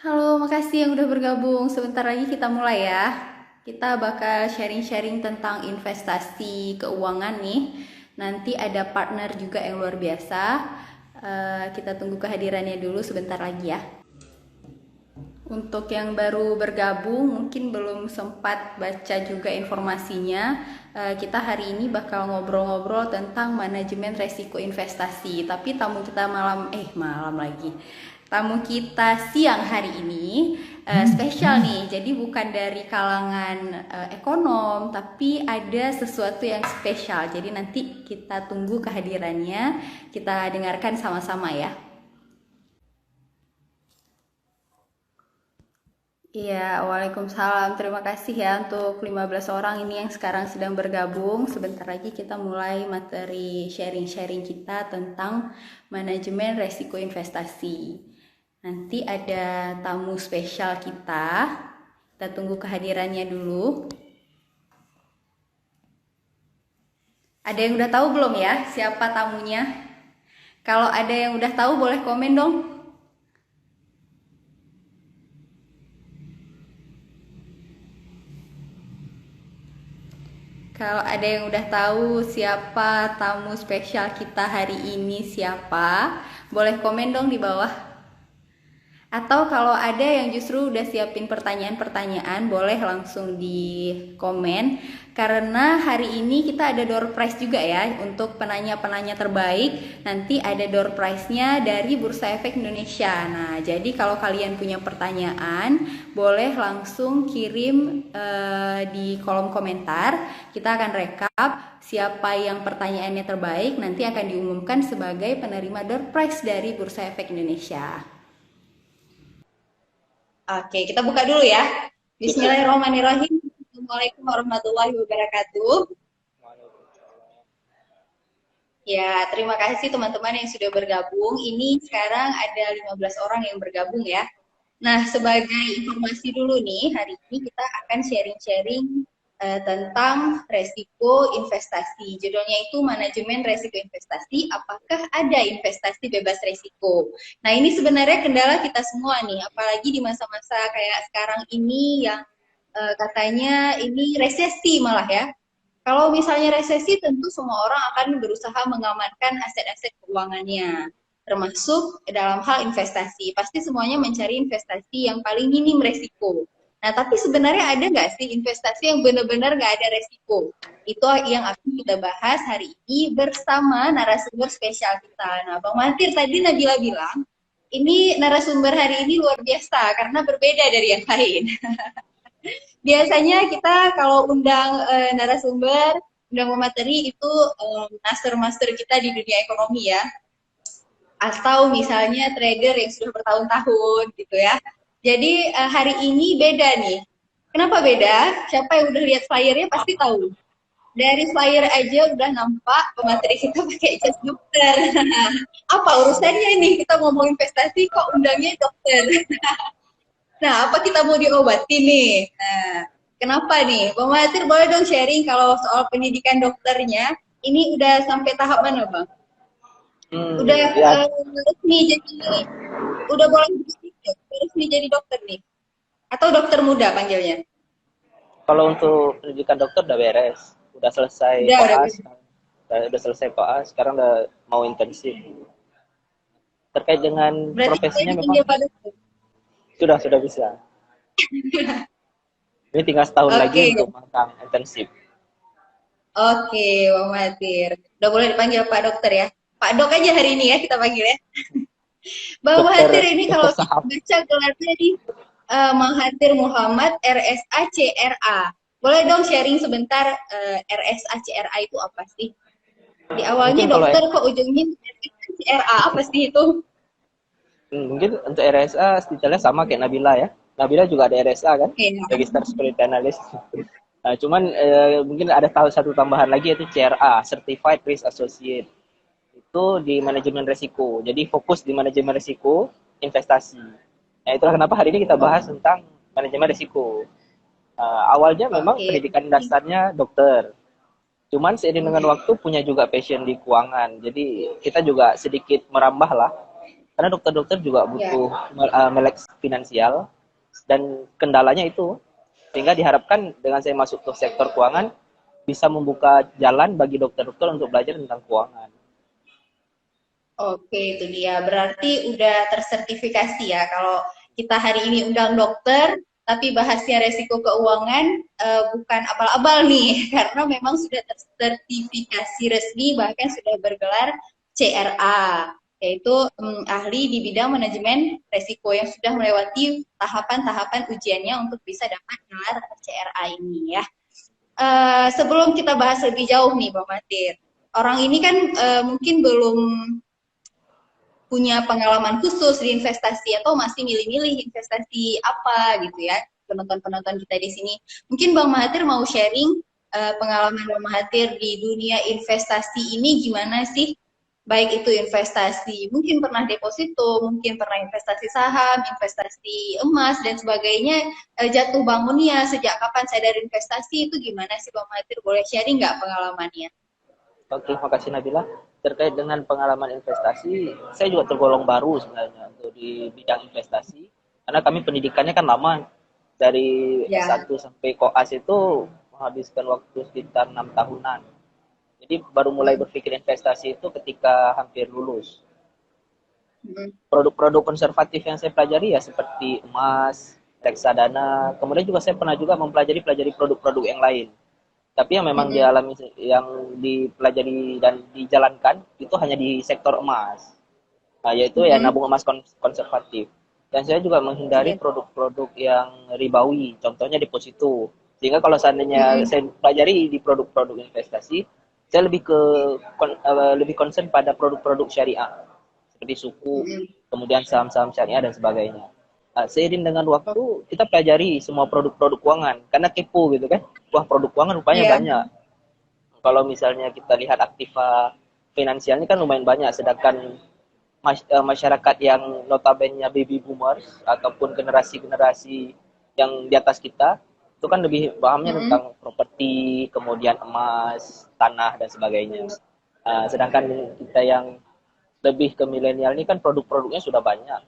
Halo, makasih yang udah bergabung. Sebentar lagi kita mulai ya. Kita bakal sharing-sharing tentang investasi keuangan nih. Nanti ada partner juga yang luar biasa. Kita tunggu kehadirannya dulu sebentar lagi ya. Untuk yang baru bergabung, mungkin belum sempat baca juga informasinya. Kita hari ini bakal ngobrol-ngobrol tentang manajemen resiko investasi. Tapi tamu kita malam lagi. Tamu kita siang hari ini spesial nih. Jadi bukan dari kalangan ekonom, tapi ada sesuatu yang spesial. Jadi nanti kita tunggu kehadirannya. Kita dengarkan sama-sama ya. Iya, Waalaikumsalam. Terima kasih ya untuk 15 orang ini yang sekarang sedang bergabung. Sebentar lagi kita mulai materi sharing-sharing kita tentang manajemen resiko investasi. Nanti ada tamu spesial kita. Kita tunggu kehadirannya dulu. Ada yang udah tahu belum ya siapa tamunya? Kalau ada yang udah tahu boleh komen dong. Kalau ada yang udah tahu siapa tamu spesial kita hari ini siapa, boleh komen dong di bawah. Atau kalau ada yang justru udah siapin pertanyaan-pertanyaan, boleh langsung di komen. Karena hari ini kita ada door prize juga ya untuk penanya-penanya terbaik. Nanti ada door prize-nya dari Bursa Efek Indonesia. Nah, jadi kalau kalian punya pertanyaan, boleh langsung kirim di kolom komentar. Kita akan rekap siapa yang pertanyaannya terbaik. Nanti akan diumumkan sebagai penerima door prize dari Bursa Efek Indonesia. Oke, kita buka dulu ya. Bismillahirrahmanirrahim. Assalamualaikum warahmatullahi wabarakatuh. Ya, terima kasih teman-teman yang sudah bergabung. Ini sekarang ada 15 orang yang bergabung ya. Nah, sebagai informasi dulu nih, hari ini kita akan sharing-sharing tentang resiko investasi. Judulnya itu manajemen resiko investasi, apakah ada investasi bebas resiko? Nah, ini sebenarnya kendala kita semua nih, apalagi di masa-masa kayak sekarang ini yang katanya ini resesi malah ya. Kalau misalnya resesi, tentu semua orang akan berusaha mengamankan aset-aset keuangannya, termasuk dalam hal investasi. Pasti semuanya mencari investasi yang paling minim resiko. Nah, tapi sebenarnya ada nggak sih investasi yang benar-benar nggak ada resiko? Itu yang akan kita bahas hari ini bersama narasumber spesial kita. Nah, Bang Matir tadi Nabila bilang, ini narasumber hari ini luar biasa karena berbeda dari yang lain. Biasanya kita kalau undang narasumber, undang pemateri itu master-master kita di dunia ekonomi ya. Atau misalnya trader yang sudah bertahun-tahun gitu ya. Jadi hari ini beda nih. Kenapa beda? Siapa yang udah lihat flyernya pasti tahu. Dari flyer aja udah nampak pemateri kita pakai jas dokter. Apa urusannya ini kita ngomong investasi kok undangnya dokter? Nah, apa kita mau diobati nih? Nah, kenapa nih? Bang Mahathir boleh dong sharing kalau soal pendidikan dokternya, ini udah sampai tahap mana, Bang? Udah Ya, resmi jadi, udah boleh resmi jadi dokter nih? Atau dokter muda panggilnya? kalau untuk pendidikan dokter udah beres, udah selesai Udah koas, beres. udah selesai koas, sekarang udah mau intensif. Terkait dengan Berarti boleh profesinya memang dipanggil Pak Dokter. sudah bisa. Ini tinggal setahun lagi Oke, untuk magang intensif. oke, Bang Mahathir. Udah boleh dipanggil Pak Dokter ya? Pak Dok aja hari ini ya kita panggil ya. Bang Mahathir ini Dokter kalau kita saham. baca gelarnya di Mahathir Muhammad RSA CRA. Boleh dong sharing sebentar RSA CRA itu apa sih? Di awalnya Mungkin kalau dokter kok ujungnya RSA CRA apa sih itu? mungkin untuk RSA detailnya sama kayak Nabila ya. Nabila juga ada RSA kan, Oke, Register Security Analyst. Nah, cuman mungkin ada satu tambahan lagi yaitu CRA, Certified Risk Associate. Itu di manajemen risiko. Jadi fokus di manajemen risiko investasi. Nah, itulah kenapa hari ini kita bahas tentang manajemen risiko. Awalnya memang oke. pendidikan dasarnya dokter. Cuman seiring dengan waktu punya juga passion di keuangan. Jadi kita juga sedikit merambah lah Karena dokter-dokter juga Ya. butuh melek finansial dan kendalanya itu. Sehingga diharapkan dengan saya masuk ke sektor keuangan bisa membuka jalan bagi dokter-dokter untuk belajar tentang keuangan. Oke, itu dia. Berarti udah tersertifikasi ya. Kalau kita hari ini undang dokter, tapi bahasnya resiko keuangan, bukan abal-abal nih, karena memang sudah tersertifikasi resmi, bahkan sudah bergelar CRA, yaitu ahli di bidang manajemen resiko yang sudah melewati tahapan-tahapan ujiannya untuk bisa dapat gelar CRA ini ya. Sebelum kita bahas lebih jauh nih, Bang Matir, orang ini kan mungkin belum punya pengalaman khusus di investasi atau masih milih-milih investasi apa gitu ya, penonton-penonton kita di sini. Mungkin Bang Mahathir mau sharing pengalaman Bang Mahathir di dunia investasi ini gimana sih? Baik itu investasi, mungkin pernah deposito, mungkin pernah investasi saham, investasi emas dan sebagainya. Jatuh bangunnya sejak kapan sadar investasi itu gimana sih Bang Mahathir? Boleh sharing nggak pengalamannya? Oke, makasih Nabila. Terkait dengan pengalaman investasi, saya juga tergolong baru sebenarnya untuk di bidang investasi. Karena kami pendidikannya kan lama, dari Ya. S1 sampai koas itu menghabiskan waktu sekitar 6 tahunan. Jadi baru mulai Hmm. berpikir investasi itu ketika hampir lulus. Hmm. Produk-produk konservatif yang saya pelajari ya seperti emas, reksadana, kemudian juga saya pernah juga mempelajari produk-produk yang lain. Tapi yang memang Hmm. dialami, yang dipelajari dan dijalankan itu hanya di sektor emas, yaitu ya Hmm. nabung emas konservatif. Dan saya juga menghindari Iya. produk-produk yang ribawi, contohnya deposito. Sehingga kalau seandainya Hmm. saya pelajari di produk-produk investasi, saya lebih concern pada produk-produk syariah seperti suku, Hmm. kemudian saham-saham syariah dan sebagainya. Seiring dengan Oh, waktu kita pelajari semua produk-produk keuangan karena kepo gitu kan. Wah, produk keuangan rupanya iya. banyak. Kalau misalnya kita lihat aktiva finansialnya kan lumayan banyak, sedangkan masyarakat yang notabene baby boomers ataupun generasi-generasi yang di atas kita itu kan lebih pahamnya Mm-mm. tentang properti, kemudian emas, tanah dan sebagainya. Sedangkan kita yang lebih ke milenial ini kan produk-produknya sudah banyak.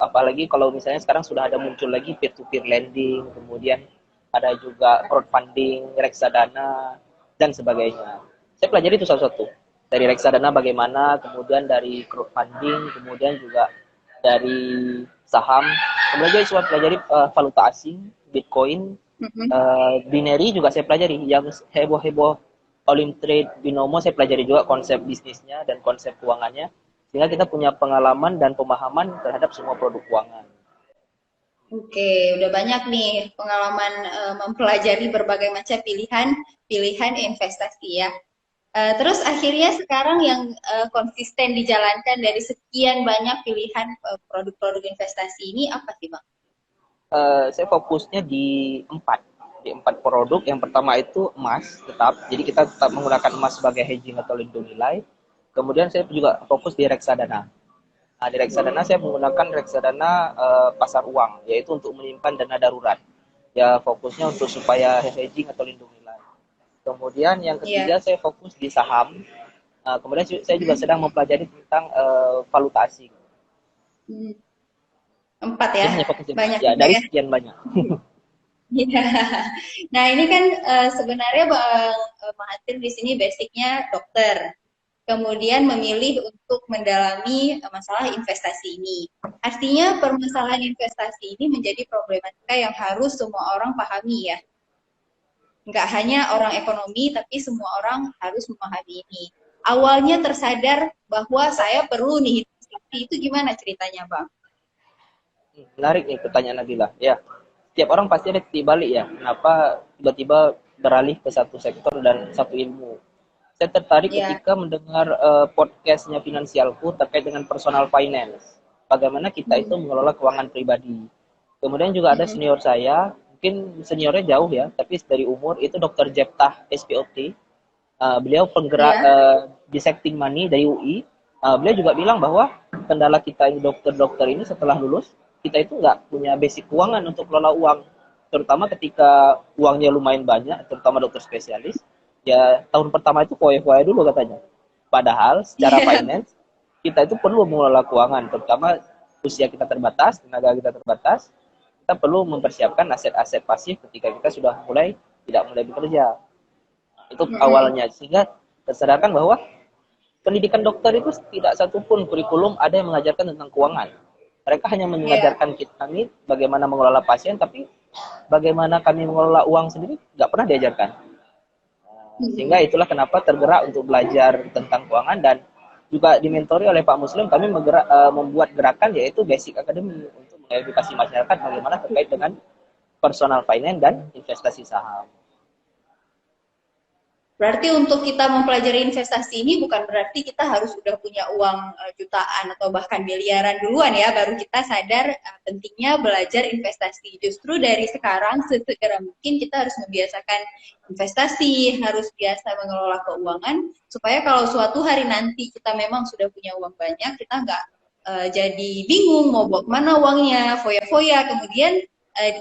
Apalagi kalau misalnya sekarang sudah ada muncul lagi peer-to-peer lending, kemudian ada juga crowdfunding, reksadana, dan sebagainya. Saya pelajari itu satu-satu. Dari reksadana bagaimana, kemudian dari crowdfunding, kemudian juga dari saham. Kemudian juga saya pelajari valuta asing, Bitcoin, Mm-mm. binary juga saya pelajari. Yang heboh-heboh Olim Trade, Binomo saya pelajari juga konsep bisnisnya dan konsep keuangannya. Sehingga kita punya pengalaman dan pemahaman terhadap semua produk keuangan. Oke, udah banyak nih pengalaman mempelajari berbagai macam pilihan investasi ya. Terus akhirnya sekarang yang konsisten dijalankan dari sekian banyak pilihan produk-produk investasi ini apa sih, Bang? Saya fokusnya di empat produk. Yang pertama itu emas tetap. Jadi kita tetap menggunakan emas sebagai hedging atau lindung nilai. Kemudian saya juga fokus di reksadana. Nah, di reksadana saya menggunakan reksadana pasar uang, yaitu untuk menyimpan dana darurat. Ya fokusnya untuk supaya hedging atau lindung nilai. Kemudian yang Iya. ketiga saya fokus di saham. Kemudian saya juga Mm-mm. sedang mempelajari tentang valuta asing. Hmm. Empat ya, Jadi hanya fokus di empat. banyak Ya juga dari ya. sekian banyak. Iya. Nah ini kan sebenarnya Bang Mahathir di sini basicnya dokter. Kemudian memilih untuk mendalami masalah investasi ini. Artinya permasalahan investasi ini menjadi problematika yang harus semua orang pahami ya. Nggak hanya orang ekonomi, tapi semua orang harus memahami ini. Awalnya tersadar bahwa saya perlu nih investasi itu gimana ceritanya, Bang? Menarik nih pertanyaan Nabila. Ya, setiap orang pasti ada titik balik ya. Kenapa tiba-tiba beralih ke satu sektor dan satu ilmu. Saya tertarik Ya. ketika mendengar podcastnya Finansialku terkait dengan personal finance. Bagaimana kita itu Hmm. mengelola keuangan pribadi. Kemudian juga ada Hmm. senior saya, mungkin seniornya jauh ya, tapi dari umur itu Dr. Jeptah SPOT. Beliau penggerak Ya. Dissecting Money dari UI. Beliau juga bilang bahwa kendala kita ini dokter-dokter ini setelah lulus kita itu nggak punya basic keuangan untuk kelola uang, terutama ketika uangnya lumayan banyak, terutama dokter spesialis. Ya tahun pertama itu foya-foya dulu katanya. Padahal secara Iya. finance kita itu perlu mengelola keuangan, terutama usia kita terbatas, tenaga kita terbatas, kita perlu mempersiapkan aset-aset pasif ketika kita sudah tidak mulai bekerja. Itu awalnya, sehingga tersadarkan bahwa pendidikan dokter itu tidak satupun kurikulum ada yang mengajarkan tentang keuangan. Mereka hanya mengajarkan kami bagaimana mengelola pasien, tapi bagaimana kami mengelola uang sendiri nggak pernah diajarkan. Sehingga itulah kenapa tergerak untuk belajar tentang keuangan, dan juga dimentori oleh Pak Muslim, kami membuat gerakan yaitu Basic Academy untuk mengedukasi masyarakat bagaimana terkait dengan personal finance dan investasi saham. Berarti untuk kita mempelajari investasi ini bukan berarti kita harus sudah punya uang jutaan atau bahkan miliaran duluan ya, baru kita sadar pentingnya belajar investasi. Justru dari sekarang sesegera mungkin kita harus membiasakan investasi, harus biasa mengelola keuangan, supaya kalau suatu hari nanti kita memang sudah punya uang banyak, kita nggak jadi bingung mau bawa kemana uangnya, foya-foya, kemudian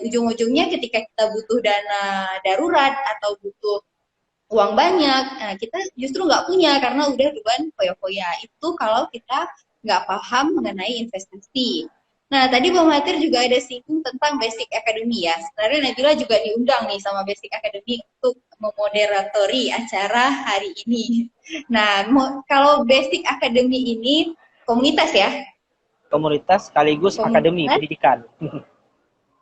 ujung-ujungnya ketika kita butuh dana darurat atau butuh uang banyak, nah kita justru nggak punya karena udah duluan foya-foya. Itu kalau kita nggak paham mengenai investasi. Nah, tadi Bang Mahathir juga ada singgung tentang Basic Academy ya. Sebenarnya Nabila juga diundang nih sama Basic Academy untuk memoderatori acara hari ini. Nah, kalau Basic Academy ini komunitas ya? Komunitas sekaligus akademi pendidikan.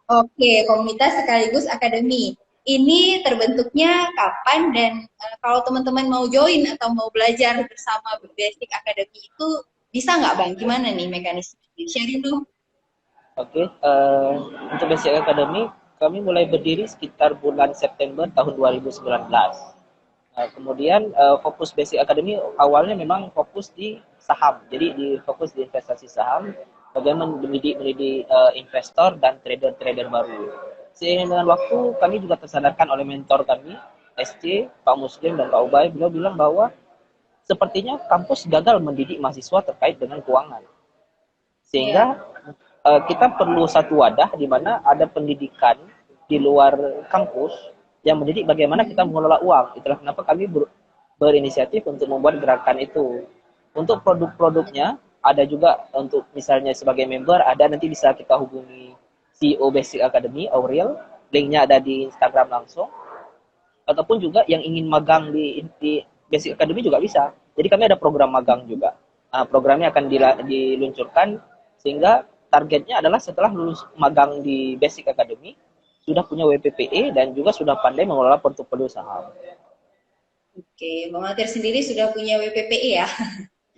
Oke, komunitas sekaligus akademi. Ini terbentuknya kapan, dan kalau teman-teman mau join atau mau belajar bersama Basic Academy itu bisa nggak Bang? Gimana nih mekanisme? Sharing dulu. Oke, untuk Basic Academy kami mulai berdiri sekitar bulan September tahun 2019. Kemudian fokus Basic Academy awalnya memang fokus di saham, jadi fokus di investasi saham, bagaimana mendidik investor dan trader-trader baru. Seiring dengan waktu, kami juga tersadarkan oleh mentor kami, SC, Pak Muslim dan Pak Ubay, beliau bilang bahwa sepertinya kampus gagal mendidik mahasiswa terkait dengan keuangan. Sehingga kita perlu satu wadah di mana ada pendidikan di luar kampus yang mendidik bagaimana kita mengelola uang. Itulah kenapa kami berinisiatif untuk membuat gerakan itu. Untuk produk-produknya, ada juga untuk misalnya sebagai member, ada nanti bisa kita hubungi CEO Basic Academy, Aurel, linknya ada di Instagram langsung, ataupun juga yang ingin magang di Basic Academy juga bisa. Jadi kami ada program magang juga. Programnya akan diluncurkan, sehingga targetnya adalah setelah lulus magang di Basic Academy, sudah punya WPPE dan juga sudah pandai mengelola portofolio saham. Oke, Bang Mahathir sendiri sudah punya WPPE ya?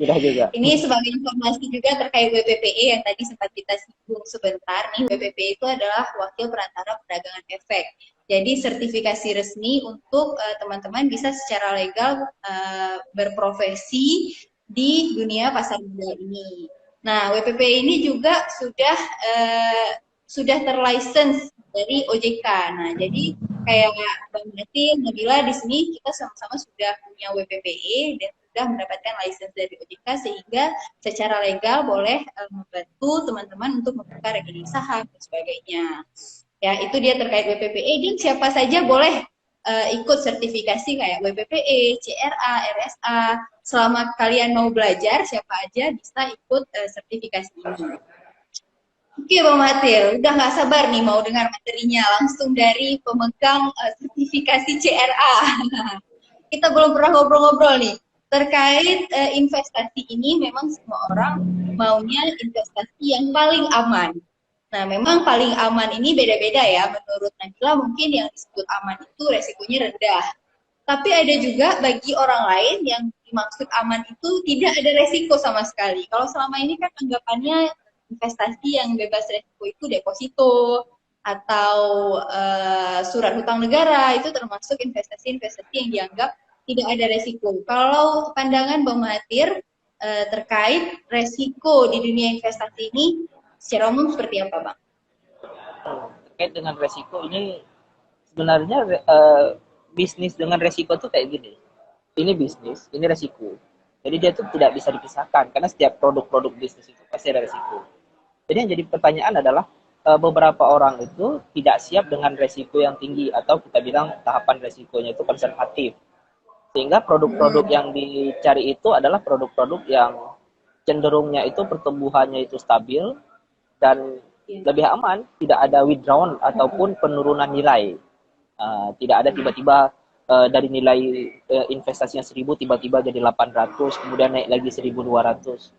Sudah juga. Ini sebagai informasi juga terkait WPPE yang tadi sempat kita singgung sebentar nih, WPPE itu adalah wakil perantara perdagangan efek. Jadi sertifikasi resmi untuk teman-teman bisa secara legal berprofesi di dunia pasar modal ini. Nah, WPPE ini juga sudah terlicense dari OJK. Nah, jadi kayak Bang Mahathir, Nabila di sini kita sama-sama sudah punya WPPE dan sudah mendapatkan license dari OJK, sehingga secara legal boleh membantu teman-teman untuk membuka rekening saham dan sebagainya. Ya, itu dia terkait WPPE, dan siapa saja boleh ikut sertifikasi kayak WPPE, CRA, RSA. Selama kalian mau belajar, siapa aja bisa ikut sertifikasi ini. Oke Bang Mahathir, udah nggak sabar nih mau dengar materinya langsung dari pemegang sertifikasi CRA. Kita belum pernah ngobrol-ngobrol nih. Terkait investasi ini, memang semua orang maunya investasi yang paling aman. Nah, memang paling aman ini beda-beda ya. Menurut Nabila mungkin yang disebut aman itu resikonya rendah. Tapi ada juga bagi orang lain yang dimaksud aman itu tidak ada resiko sama sekali. Kalau selama ini kan anggapannya investasi yang bebas resiko itu deposito atau surat hutang negara, itu termasuk investasi-investasi yang dianggap tidak ada resiko. Kalau pandangan Bang Mahathir terkait resiko di dunia investasi ini secara umum seperti apa, Bang? Terkait dengan resiko ini, sebenarnya bisnis dengan resiko tuh kayak gini. Ini bisnis, ini resiko. Jadi dia tuh tidak bisa dipisahkan, karena setiap produk-produk bisnis itu pasti ada resiko. Jadi yang jadi pertanyaan adalah, beberapa orang itu tidak siap dengan resiko yang tinggi, atau kita bilang tahapan resikonya itu konservatif. Sehingga produk-produk yang dicari itu adalah produk-produk yang cenderungnya itu pertumbuhannya itu stabil dan Iya. lebih aman, tidak ada withdrawal ataupun penurunan nilai. Tidak ada tiba-tiba dari nilai investasinya 1.000 tiba-tiba jadi 800, kemudian naik lagi 1.200.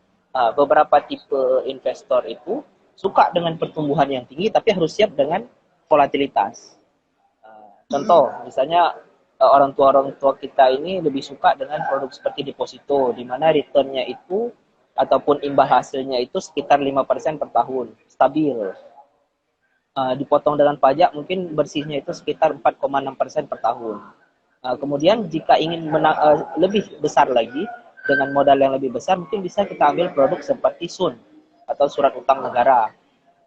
Beberapa tipe investor itu suka dengan pertumbuhan yang tinggi tapi harus siap dengan volatilitas. Contoh, misalnya orang tua kita ini lebih suka dengan produk seperti deposito, di mana returnnya itu ataupun imbal hasilnya itu sekitar 5% per tahun, stabil. Dipotong dengan pajak mungkin bersihnya itu sekitar 4,6% per tahun. Kemudian jika ingin lebih besar lagi, dengan modal yang lebih besar, mungkin bisa kita ambil produk seperti SUN atau surat utang negara.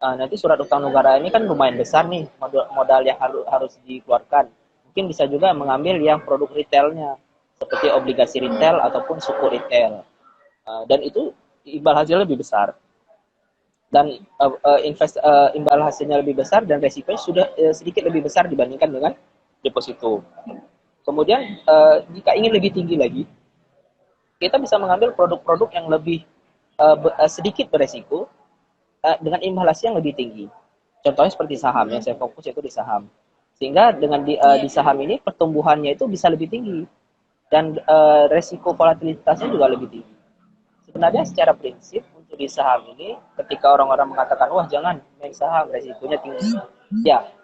Nanti surat utang negara ini kan lumayan besar nih modal yang harus dikeluarkan. Mungkin bisa juga mengambil yang produk retailnya seperti obligasi retail ataupun suku retail. Dan itu imbal hasilnya lebih besar dan imbal hasilnya lebih besar dan resikonya sudah sedikit lebih besar dibandingkan dengan deposito. Kemudian jika ingin lebih tinggi lagi, kita bisa mengambil produk-produk yang lebih sedikit beresiko dengan imbal hasil yang lebih tinggi. Contohnya seperti saham, yang saya fokus yaitu di saham. Sehingga dengan di saham ini pertumbuhannya itu bisa lebih tinggi dan resiko volatilitasnya juga lebih tinggi. Sebenarnya secara prinsip untuk di saham ini, ketika orang-orang mengatakan, wah jangan main saham, resikonya tinggi. Ya,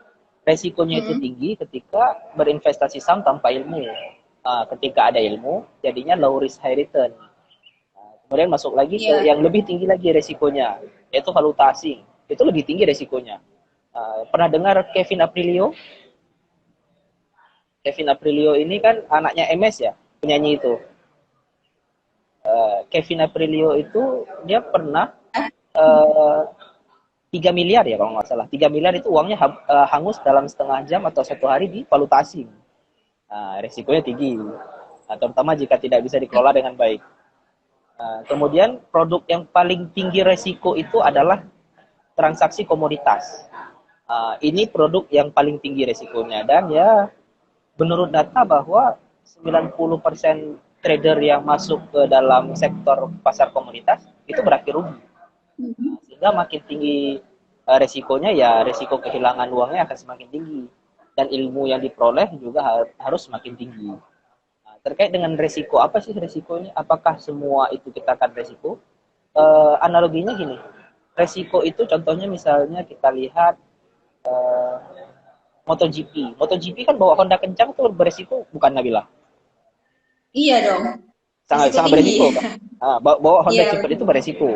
resikonya itu tinggi ketika berinvestasi saham tanpa ilmu. Ketika ada ilmu, jadinya low risk high return. Kemudian masuk lagi ke Iya. yang lebih tinggi lagi resikonya, yaitu valuta asing. Itu lebih tinggi resikonya. Pernah dengar Kevin Aprilio? Kevin Aprilio ini kan anaknya MS ya, penyanyi itu. Kevin Aprilio itu dia pernah 3 miliar ya kalau nggak salah. 3 miliar itu uangnya hangus dalam setengah jam atau 1 hari di valuta asing. Resikonya tinggi, terutama jika tidak bisa dikelola dengan baik. Kemudian produk yang paling tinggi resiko itu adalah transaksi komoditas. Ini produk yang paling tinggi resikonya dan ya menurut data bahwa 90% trader yang masuk ke dalam sektor pasar komoditas itu berakhir rugi. Sehingga makin tinggi resikonya, ya resiko kehilangan uangnya akan semakin tinggi dan ilmu yang diperoleh juga harus semakin tinggi. Terkait dengan resiko, apa sih resikonya? Apakah semua itu kita akan resiko? Analoginya gini, resiko itu contohnya misalnya kita lihat MotoGP. MotoGP kan bawa Honda kencang itu beresiko, bukan Nabila? Iya dong. Sangat Risiko sangat tinggi. beresiko kan? Bawa Honda Iya, cepat itu betul. beresiko.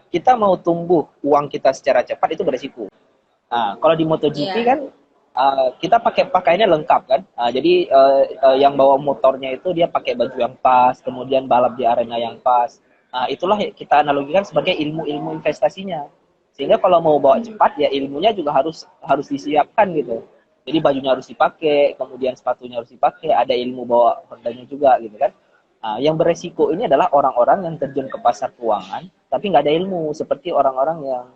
Kita mau tumbuh uang kita secara cepat itu beresiko. Kalau di MotoGP Iya. kan kita pakai pakaiannya lengkap kan. Jadi yang bawa motornya itu dia pakai baju yang pas, kemudian balap di arena yang pas. Itulah kita analogikan sebagai ilmu-ilmu investasinya. Sehingga kalau mau bawa cepat ya ilmunya juga harus disiapkan gitu. Jadi bajunya harus dipakai, kemudian sepatunya harus dipakai, ada ilmu bawa Hondanya juga gitu kan. Yang beresiko ini adalah orang-orang yang terjun ke pasar keuangan tapi nggak ada ilmu, seperti orang-orang yang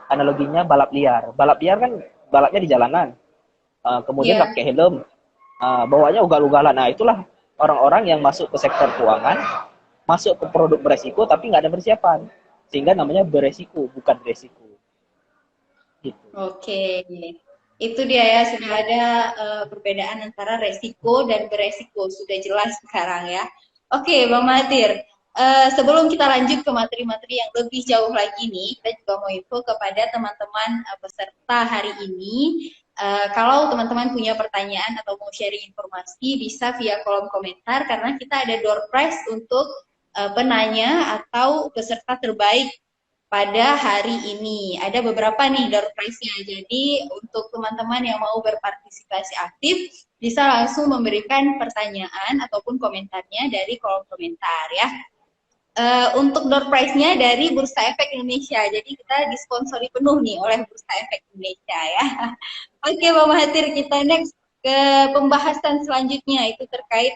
analoginya balap liar. Balap liar kan balapnya di jalanan, kemudian nggak Iya. pakai helm, bawanya ugal-ugalan. Nah itulah orang-orang yang masuk ke sektor keuangan, masuk ke produk beresiko tapi nggak ada persiapan, sehingga namanya beresiko bukan beresiko. Gitu. Oke. Itu dia ya, sudah ada perbedaan antara resiko dan beresiko. Sudah jelas sekarang ya. Oke, Bang Mahathir. Sebelum kita lanjut ke materi-materi yang lebih jauh lagi nih, kita juga mau info kepada teman-teman peserta hari ini. Kalau teman-teman punya pertanyaan atau mau sharing informasi, bisa via kolom komentar karena kita ada door prize untuk penanya atau peserta terbaik pada hari ini. Ada beberapa nih door prize-nya. Jadi untuk teman-teman yang mau berpartisipasi aktif, bisa langsung memberikan pertanyaan ataupun komentarnya dari kolom komentar ya. Untuk door prize-nya dari Bursa Efek Indonesia. Jadi kita disponsori penuh nih oleh Bursa Efek Indonesia ya. Oke, Mbak Mahathir, kita next ke pembahasan selanjutnya itu terkait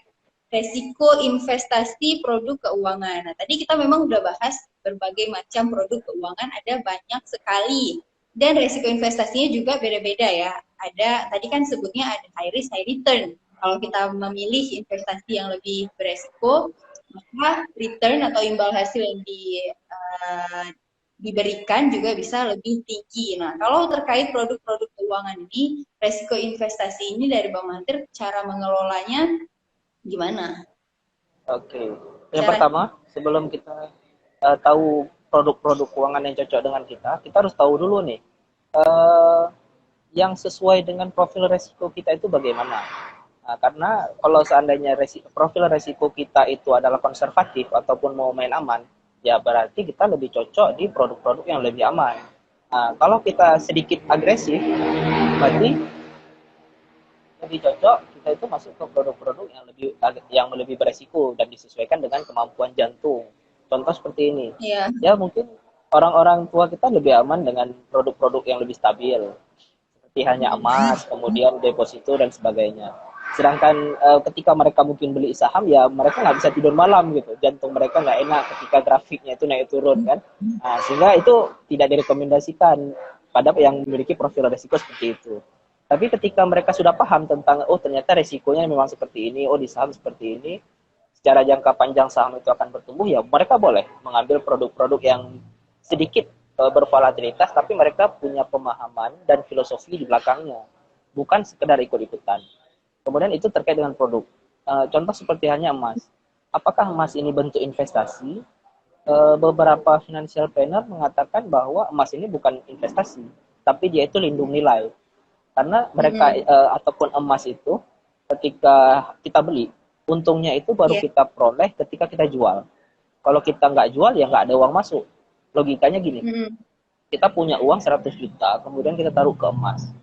resiko investasi produk keuangan. Nah, tadi kita memang udah bahas berbagai macam produk keuangan, ada banyak sekali. Dan resiko investasinya juga beda-beda ya. Ada, tadi kan sebutnya ada high risk, high return. Kalau kita memilih investasi yang lebih beresiko, maka return atau imbal hasil yang diberikan juga bisa lebih tinggi. Nah, kalau terkait produk-produk keuangan ini, resiko investasi ini dari Bang Mantir, cara mengelolanya gimana? Oke. Yang Cara pertama, sebelum kita tahu produk-produk keuangan yang cocok dengan kita harus tahu dulu nih eh, yang sesuai dengan profil resiko kita itu bagaimana. Nah, karena kalau seandainya profil resiko kita itu adalah konservatif ataupun mau main aman, ya berarti kita lebih cocok di produk-produk yang lebih aman. Nah, kalau kita sedikit agresif, berarti lebih cocok kita itu masuk ke produk-produk yang lebih beresiko dan disesuaikan dengan kemampuan jantung. Contoh seperti ini. ya. Ya mungkin orang-orang tua kita lebih aman dengan produk-produk yang lebih stabil seperti hanya emas, kemudian deposito dan sebagainya. Sedangkan ketika mereka mungkin beli saham ya mereka nggak bisa tidur malam gitu, jantung mereka nggak enak ketika grafiknya itu naik turun kan. Nah, sehingga itu tidak direkomendasikan pada yang memiliki profil risiko seperti itu. Tapi ketika mereka sudah paham tentang oh ternyata resikonya memang seperti ini, oh di saham seperti ini, secara jangka panjang saham itu akan bertumbuh, ya mereka boleh mengambil produk-produk yang sedikit bervolatilitas, tapi mereka punya pemahaman dan filosofi di belakangnya, bukan sekedar ikut-ikutan. Kemudian itu terkait dengan produk. Contoh seperti hanya emas. Apakah emas ini bentuk investasi? Beberapa financial planner mengatakan bahwa emas ini bukan investasi, tapi dia itu lindung nilai. Karena mereka ataupun emas itu ketika kita beli, untungnya itu baru Ya. kita peroleh ketika kita jual. Kalau kita nggak jual ya nggak ada uang masuk. Logikanya gini, kita punya uang 100 juta, kemudian kita taruh ke emas.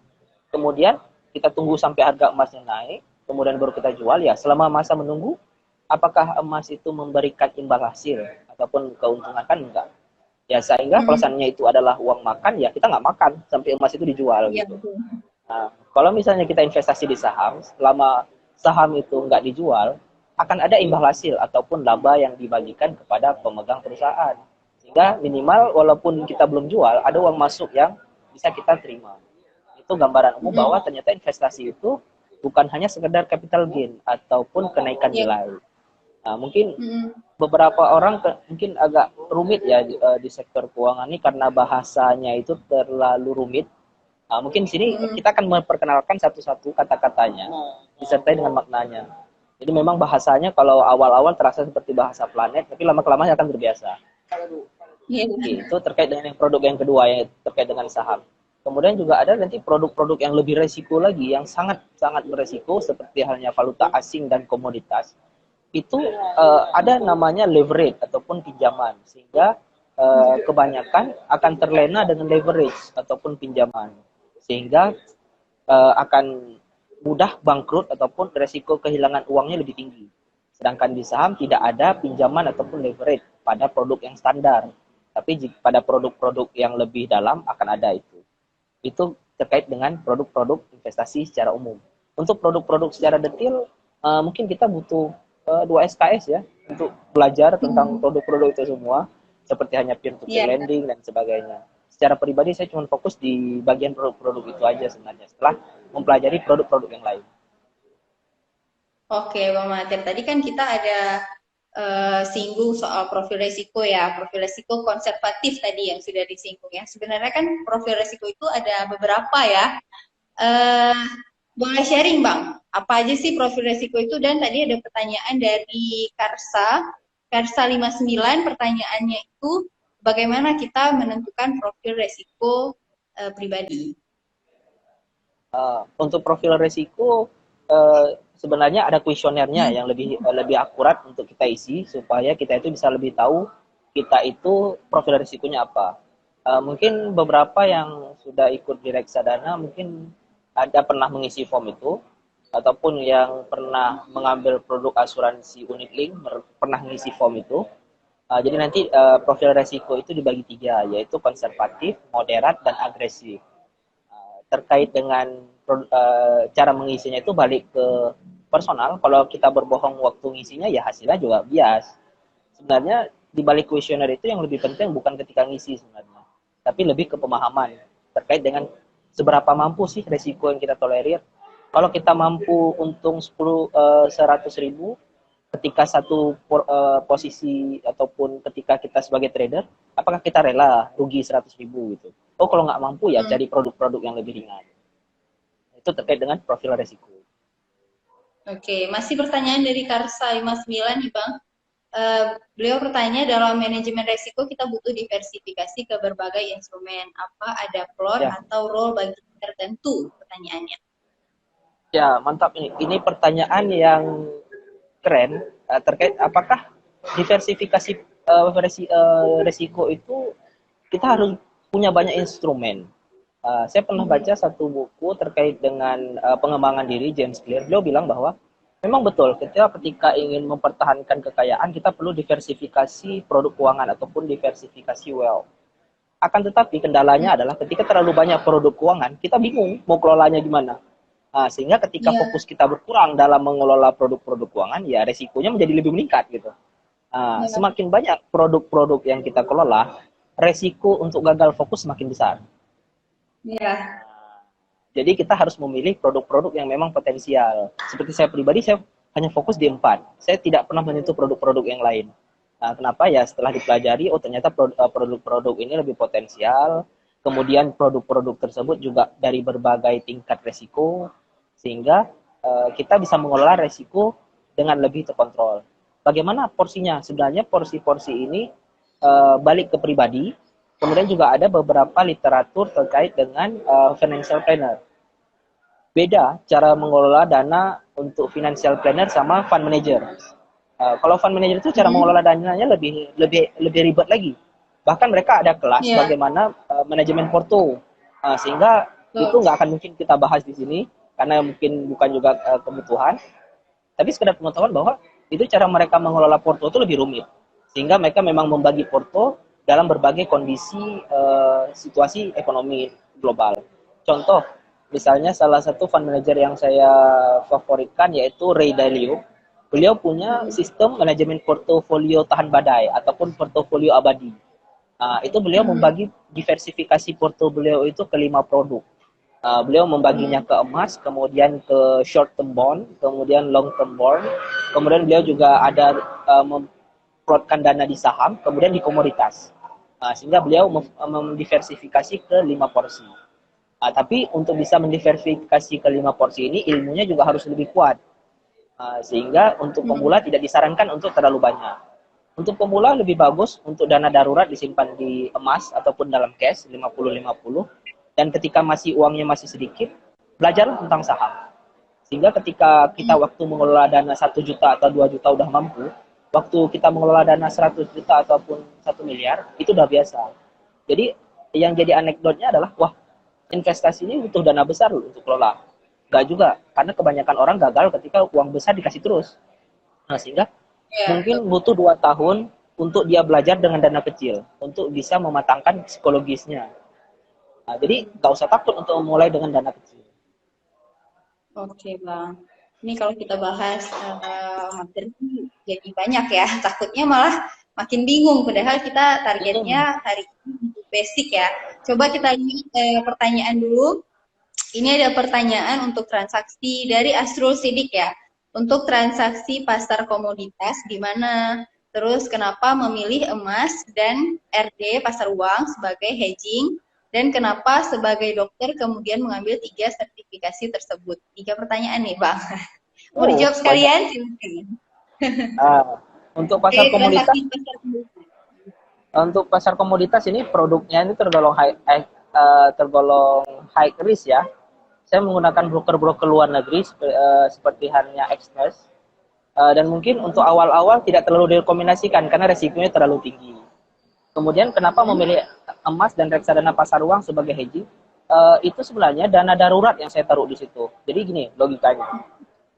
Kemudian kita tunggu sampai harga emasnya naik, kemudian baru kita jual ya. Selama masa menunggu, apakah emas itu memberikan imbal hasil ataupun keuntungan kan enggak. Ya sehingga kalau seandainya itu adalah uang makan ya kita nggak makan sampai emas itu dijual Ya, gitu. Nah, kalau misalnya kita investasi di saham, selama saham itu nggak dijual, akan ada imbal hasil ataupun laba yang dibagikan kepada pemegang perusahaan. Sehingga minimal walaupun kita belum jual, ada uang masuk yang bisa kita terima. Itu gambaran umum bahwa ternyata investasi itu bukan hanya sekedar capital gain ataupun kenaikan ya. nilai. Nah, mungkin beberapa orang mungkin agak rumit ya di sektor keuangan ini karena bahasanya itu terlalu rumit. Nah, mungkin di sini kita akan memperkenalkan satu-satu kata-katanya disertai dengan maknanya. Jadi memang bahasanya kalau awal-awal terasa seperti bahasa planet, tapi lama-kelamaan akan terbiasa. Ya. Oke, itu terkait dengan produk yang kedua yang terkait dengan saham. Kemudian juga ada nanti produk-produk yang lebih resiko lagi, yang sangat-sangat beresiko seperti halnya valuta asing dan komoditas. Itu ada namanya leverage ataupun pinjaman, sehingga kebanyakan akan terlena dengan leverage ataupun pinjaman, sehingga akan mudah bangkrut ataupun resiko kehilangan uangnya lebih tinggi. Sedangkan di saham tidak ada pinjaman ataupun leverage pada produk yang standar, tapi pada produk-produk yang lebih dalam akan ada itu. Itu terkait dengan produk-produk investasi secara umum. Untuk produk-produk secara detail, mungkin kita butuh 2 SKS ya untuk belajar tentang produk-produk itu semua, seperti hanya peer-to-peer Ya. lending dan sebagainya. Secara pribadi saya cuma fokus di bagian produk-produk itu aja sebenarnya, setelah mempelajari produk-produk yang lain. Oke, Bang Matir. Tadi kan kita ada singgung soal profil resiko ya. Profil resiko konservatif tadi yang sudah disinggung ya. Sebenarnya kan profil resiko itu ada beberapa ya. Eh, Boleh sharing Bang, apa aja sih profil resiko itu? Dan tadi ada pertanyaan dari Karsa 59, pertanyaannya itu bagaimana kita menentukan profil resiko pribadi? Untuk profil resiko sebenarnya ada kuesionernya yang lebih akurat untuk kita isi supaya kita itu bisa lebih tahu kita itu profil risikonya apa. Mungkin beberapa yang sudah ikut di reksadana mungkin ada pernah mengisi form itu, ataupun yang pernah mengambil produk asuransi unit link pernah mengisi form itu. Jadi nanti profil resiko itu dibagi 3, yaitu konservatif, moderat, dan agresif. Terkait dengan cara mengisinya itu balik ke personal. Kalau kita berbohong waktu ngisinya ya hasilnya juga bias. Sebenarnya di balik kuesioner itu yang lebih penting bukan ketika ngisi sebenarnya, tapi lebih ke pemahaman terkait dengan seberapa mampu sih resiko yang kita tolerir. Kalau kita mampu untung 100 ribu, ketika satu posisi ataupun ketika kita sebagai trader, apakah kita rela rugi 100.000 gitu? Oh, kalau nggak mampu ya Hmm. cari produk-produk yang lebih ringan. Itu terkait dengan profil resiko. Oke, masih pertanyaan dari Karsa 59 nih Bang. Beliau bertanya, dalam manajemen resiko kita butuh diversifikasi ke berbagai instrumen. Apa ada floor Ya, atau role bagi tertentu? Pertanyaannya. ya mantap ini. Ini pertanyaan yang keren terkait apakah diversifikasi resiko itu kita harus punya banyak instrumen. Saya pernah baca satu buku terkait dengan pengembangan diri James Clear. Beliau bilang bahwa memang betul ketika ingin mempertahankan kekayaan kita perlu diversifikasi produk keuangan ataupun diversifikasi wealth. Akan tetapi kendalanya adalah ketika terlalu banyak produk keuangan, kita bingung mau kelolanya gimana. Sehingga ketika Iya, fokus kita berkurang dalam mengelola produk-produk keuangan, ya resikonya menjadi lebih meningkat gitu. iya, Semakin banyak produk-produk yang kita kelola, resiko untuk gagal fokus semakin besar. iya. Jadi kita harus memilih produk-produk yang memang potensial. Seperti saya pribadi, saya hanya fokus di 4. Saya tidak pernah menyentuh produk-produk yang lain. Kenapa ya? Setelah dipelajari, oh ternyata produk-produk ini lebih potensial. Kemudian produk-produk tersebut juga dari berbagai tingkat resiko, sehingga kita bisa mengelola resiko dengan lebih terkontrol. Bagaimana porsinya? Sebenarnya porsi-porsi ini balik ke pribadi. Kemudian juga ada beberapa literatur terkait dengan financial planner. Beda cara mengelola dana untuk financial planner sama fund manager. Kalau fund manager itu cara Mhm. mengelola dananya lebih ribet lagi. Bahkan mereka ada kelas Iya, bagaimana manajemen porto. Sehingga itu betul. nggak akan mungkin kita bahas di sini karena mungkin bukan juga kebutuhan. Tapi sekedar pengetahuan bahwa itu cara mereka mengelola porto itu lebih rumit. Sehingga mereka memang membagi porto dalam berbagai kondisi situasi ekonomi global. Contoh, misalnya salah satu fund manager yang saya favoritkan yaitu Ray Dalio. Beliau punya Mhm. sistem manajemen portofolio tahan badai ataupun portofolio abadi. Itu beliau Mhm. membagi diversifikasi porto beliau itu ke 5 produk. Beliau membaginya Mhm. ke emas, kemudian ke short term bond, kemudian long term bond, kemudian beliau juga ada memplotkan dana di saham, kemudian di komoditas. Sehingga beliau mendiversifikasi ke 5 porsi. Tapi untuk bisa mendiversifikasi ke 5 porsi ini ilmunya juga harus lebih kuat. Sehingga untuk Mhm. pemula tidak disarankan untuk terlalu banyak. Untuk pemula lebih bagus untuk dana darurat disimpan di emas ataupun dalam cash 50-50. Dan ketika uangnya masih sedikit, belajarlah tentang saham. Sehingga ketika kita Mhm. waktu mengelola dana 1 juta atau 2 juta udah mampu, waktu kita mengelola dana 100 juta ataupun 1 miliar, itu udah biasa. Jadi yang jadi anekdotnya adalah, wah investasi ini butuh dana besar loh untuk kelola. Enggak juga, karena kebanyakan orang gagal ketika uang besar dikasih terus. Sehingga Iya, mungkin betul. butuh 2 tahun untuk dia belajar dengan dana kecil, untuk bisa mematangkan psikologisnya. Jadi nggak usah takut untuk memulai dengan dana kecil. Oke, Bang. Ini kalau kita bahas materi jadi banyak ya. Takutnya malah makin bingung. Padahal kita targetnya Hmm. hari ini untuk basic ya. Coba kita lihat pertanyaan dulu. Ini ada pertanyaan untuk transaksi dari Asrul Sidik ya. Untuk transaksi pasar komoditas gimana? Terus kenapa memilih emas dan RD pasar uang sebagai hedging? Dan kenapa sebagai dokter kemudian mengambil 3 sertifikasi tersebut? 3 pertanyaan nih Bang. Mau Oh, dijawab banyak. sekalian? Silakan. Untuk Oke, pasar komoditas, transaksi pasar komoditas. ini produknya ini tergolong high risk ya. Saya menggunakan broker-broker luar negeri seperti halnya Express. Dan mungkin untuk awal-awal tidak terlalu direkomendasikan karena resikonya terlalu tinggi. Kemudian kenapa Hmm. memilih emas dan reksadana pasar uang sebagai hedging? Itu sebenarnya dana darurat yang saya taruh di situ. Jadi gini logikanya.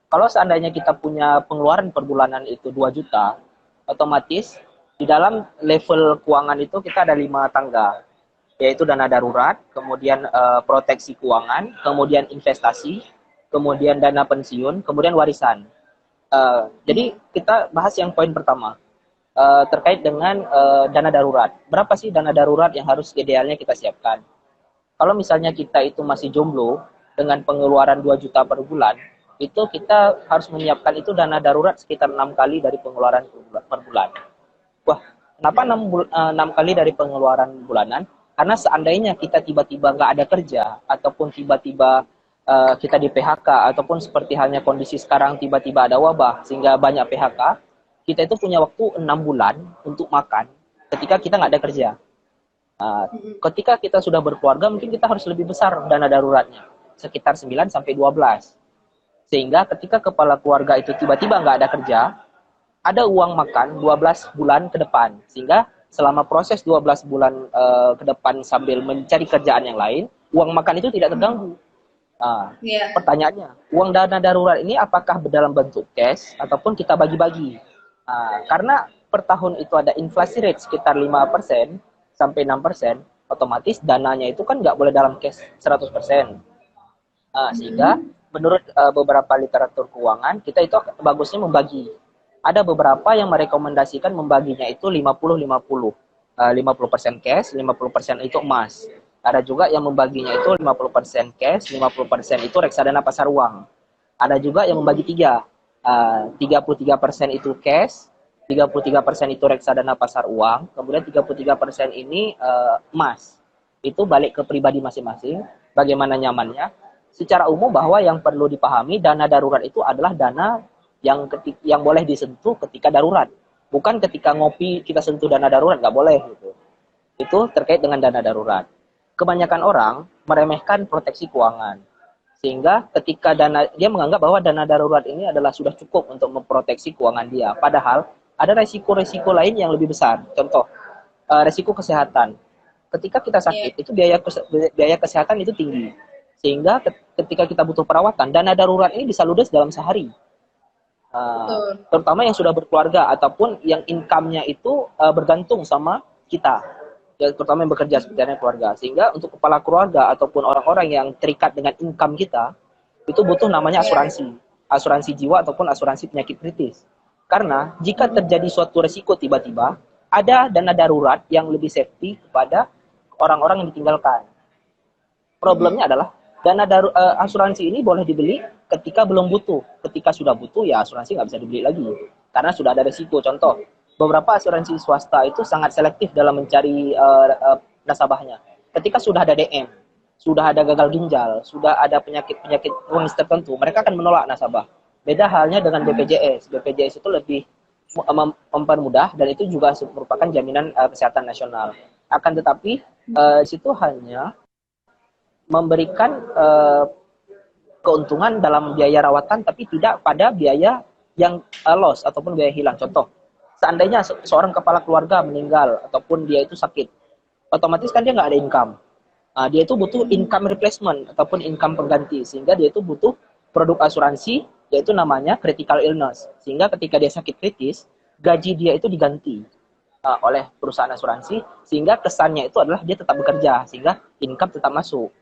Kalau seandainya kita punya pengeluaran per bulanan itu 2 juta, otomatis di dalam level keuangan itu kita ada 5 tangga, yaitu dana darurat, kemudian proteksi keuangan, kemudian investasi, kemudian dana pensiun, kemudian warisan. Jadi kita bahas yang poin pertama, terkait dengan dana darurat. Berapa sih dana darurat yang harus idealnya kita siapkan? Kalau misalnya kita itu masih jomblo dengan pengeluaran 2 juta per bulan, itu kita harus menyiapkan itu dana darurat sekitar 6 kali dari pengeluaran per bulan. Wah, kenapa 6 kali dari pengeluaran bulanan? Karena seandainya kita tiba-tiba nggak ada kerja, ataupun tiba-tiba kita di PHK, ataupun seperti halnya kondisi sekarang tiba-tiba ada wabah sehingga banyak PHK, kita itu punya waktu 6 bulan untuk makan ketika kita nggak ada kerja. Ketika kita sudah berkeluarga, mungkin kita harus lebih besar dana daruratnya, sekitar 9 sampai 12. Sehingga ketika kepala keluarga itu tiba-tiba nggak ada kerja, ada uang makan 12 bulan ke depan. Sehingga selama proses 12 bulan ke depan sambil mencari kerjaan yang lain, uang makan itu tidak terganggu. Pertanyaannya, uang dana darurat ini apakah dalam bentuk cash ataupun kita bagi-bagi? Karena per tahun itu ada inflasi rate sekitar 5% sampai 6%, otomatis dananya itu kan nggak boleh dalam cash 100%. Sehingga menurut beberapa literatur keuangan, kita itu bagusnya membagi. Ada beberapa yang merekomendasikan membaginya itu 50-50. 50% cash, 50% itu emas. Ada juga yang membaginya itu 50% cash, 50% itu reksadana pasar uang. Ada juga yang membagi 33% itu cash, 33% itu reksadana pasar uang, kemudian 33% ini emas. Itu balik ke pribadi masing-masing, bagaimana nyamannya. Secara umum bahwa yang perlu dipahami, dana darurat itu adalah dana yang boleh disentuh ketika darurat. Bukan ketika ngopi kita sentuh dana darurat, nggak boleh gitu. Itu terkait dengan dana darurat. Kebanyakan orang meremehkan proteksi keuangan. Sehingga ketika dia menganggap bahwa dana darurat ini adalah sudah cukup untuk memproteksi keuangan dia. Padahal ada resiko-resiko lain yang lebih besar. Contoh, resiko kesehatan. Ketika kita sakit, itu biaya kesehatan itu tinggi. Sehingga ketika kita butuh perawatan, dana darurat ini bisa ludes dalam sehari. Terutama yang sudah berkeluarga ataupun yang income-nya itu bergantung sama kita. Ya, terutama yang bekerja seperti keluarga. Sehingga untuk kepala keluarga ataupun orang-orang yang terikat dengan income kita, itu butuh namanya asuransi. Asuransi jiwa ataupun asuransi penyakit kritis. Karena jika terjadi suatu resiko tiba-tiba, ada dana darurat yang lebih safety kepada orang-orang yang ditinggalkan. Problemnya adalah asuransi ini boleh dibeli ketika belum butuh. Ketika sudah butuh, ya asuransi nggak bisa dibeli lagi. Karena sudah ada resiko. Contoh, beberapa asuransi swasta itu sangat selektif dalam mencari nasabahnya. Ketika sudah ada DM, sudah ada gagal ginjal, sudah ada penyakit kronis tertentu, mereka akan menolak nasabah. Beda halnya dengan BPJS. BPJS itu lebih mempermudah dan itu juga merupakan jaminan kesehatan nasional. Akan tetapi, situ hanya memberikan keuntungan dalam biaya rawatan, tapi tidak pada biaya yang loss ataupun biaya hilang. Contoh, seandainya seorang kepala keluarga meninggal ataupun dia itu sakit, otomatis kan dia nggak ada income. Dia itu butuh income replacement ataupun income pengganti, sehingga dia itu butuh produk asuransi, yaitu namanya critical illness. Sehingga ketika dia sakit kritis, gaji dia itu diganti oleh perusahaan asuransi, sehingga kesannya itu adalah dia tetap bekerja, sehingga income tetap masuk.